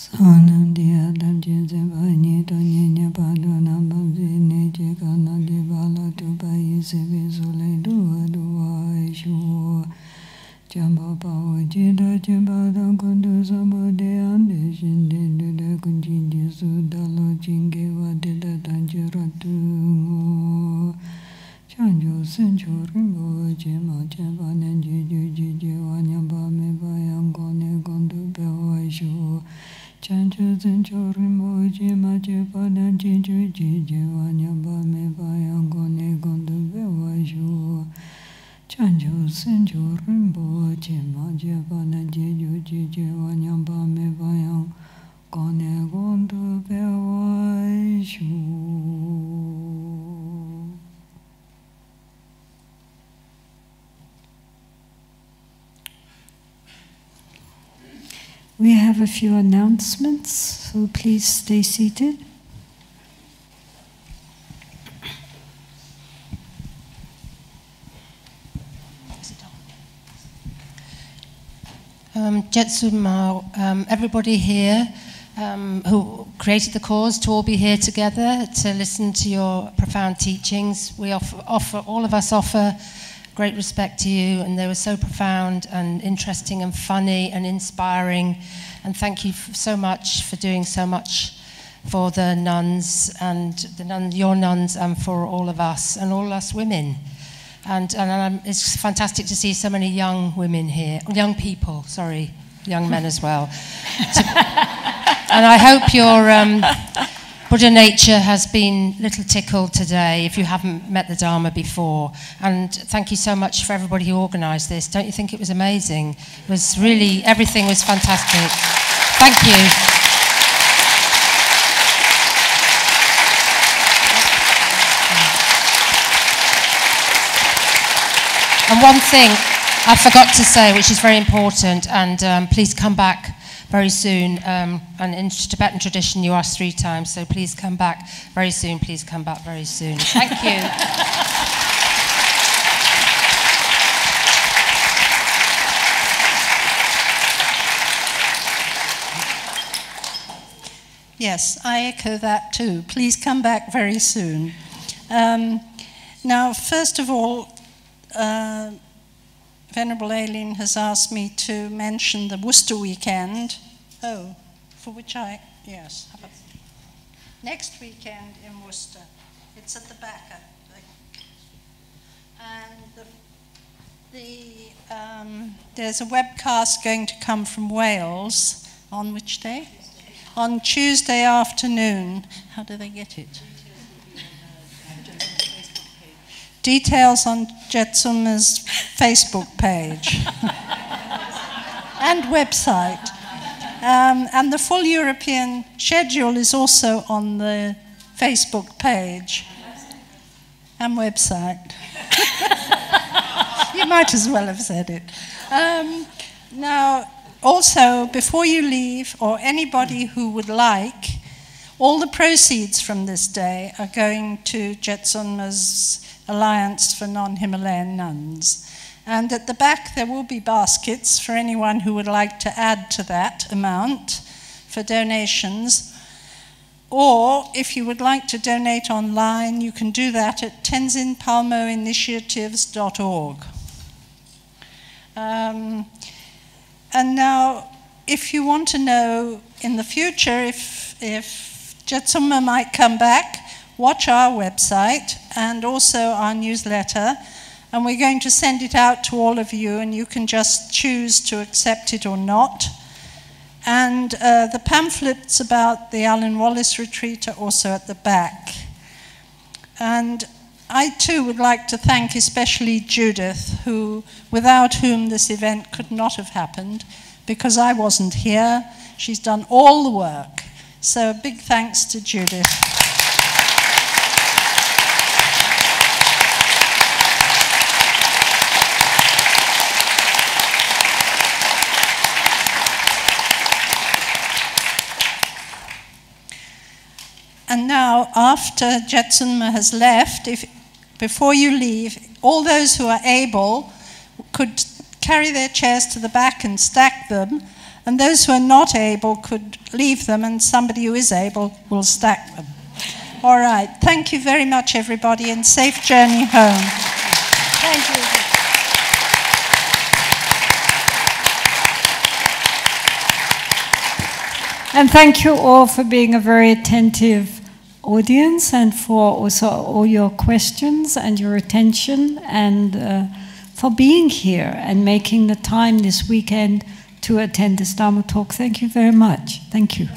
Sanandia Danjin Bani Donia Bado Nambam Zini Jigana de Bala to Bayi Sevisole Dua Shu Jamba Power Jida Jimbada Kundu Samode and the Shinde the Kunjin Sudalo Jinge Wadida Danjiratu Chanjo Sencho Rimbo Jima Japan and Jiji Wanyamba Mebayam Gone Gondu Bewa Shu Chancho Sencho Rimbo Jima Japan and Jiji Wanyamba Mebayam Gone Gondu Bewa Shu Chanjo Sencho Rimbo Jima Japan and Jiji Wanyamba Mebayam Gone Gondu Bewa Shu. We have a few announcements, so please stay seated. Jetsunma, everybody here who created the cause, to all be here together to listen to your profound teachings. We all of us offer great respect to you, and they were so profound and interesting and funny and inspiring. And thank you so much for doing so much for the nuns and your nuns, and for all of us and all us women. And it's fantastic to see so many young women here, young people, sorry, young men as well. And I hope your Buddha nature has been a little tickled today if you haven't met the Dharma before. And thank you so much for everybody who organised this. Don't you think it was amazing? It was really, everything was fantastic. Thank you. And one thing I forgot to say, which is very important, and please come back very soon. And in Tibetan tradition, you ask 3 times, so please come back very soon. Please come back very soon. Thank you. Yes, I echo that too. Please come back very soon. Now, first of all, Venerable Aileen has asked me to mention the Worcester weekend. Oh, for which yes. Next weekend in Worcester. It's at the back, I think. And there's a webcast going to come from Wales. On which day? On Tuesday afternoon. How do they get it? Details on Jetsunma's Facebook page and website. And the full European schedule is also on the Facebook page and website. You might as well have said it. Now, also, before you leave, or anybody who would like, all the proceeds from this day are going to Jetsunma's Alliance for Non-Himalayan Nuns. And at the back there will be baskets for anyone who would like to add to that amount for donations. Or if you would like to donate online, you can do that at tenzinpalmoinitiatives.org. And now, if you want to know in the future if Jetsunma might come back, watch our website and also our newsletter, and we're going to send it out to all of you, and you can just choose to accept it or not. And the pamphlets about the Alan Wallace retreat are also at the back. And I too would like to thank especially Judith, without whom this event could not have happened, because I wasn't here. She's done all the work. So big thanks to Judith. And now, after Jetsunma has left, before you leave, all those who are able could carry their chairs to the back and stack them, And those who are not able could leave them, and somebody who is able will stack them. All right. Thank you very much, everybody, and safe journey home. Thank you. And thank you all for being a very attentive audience, and for also all your questions and your attention, and for being here and making the time this weekend to attend this Dharma talk. Thank you very much. Thank you.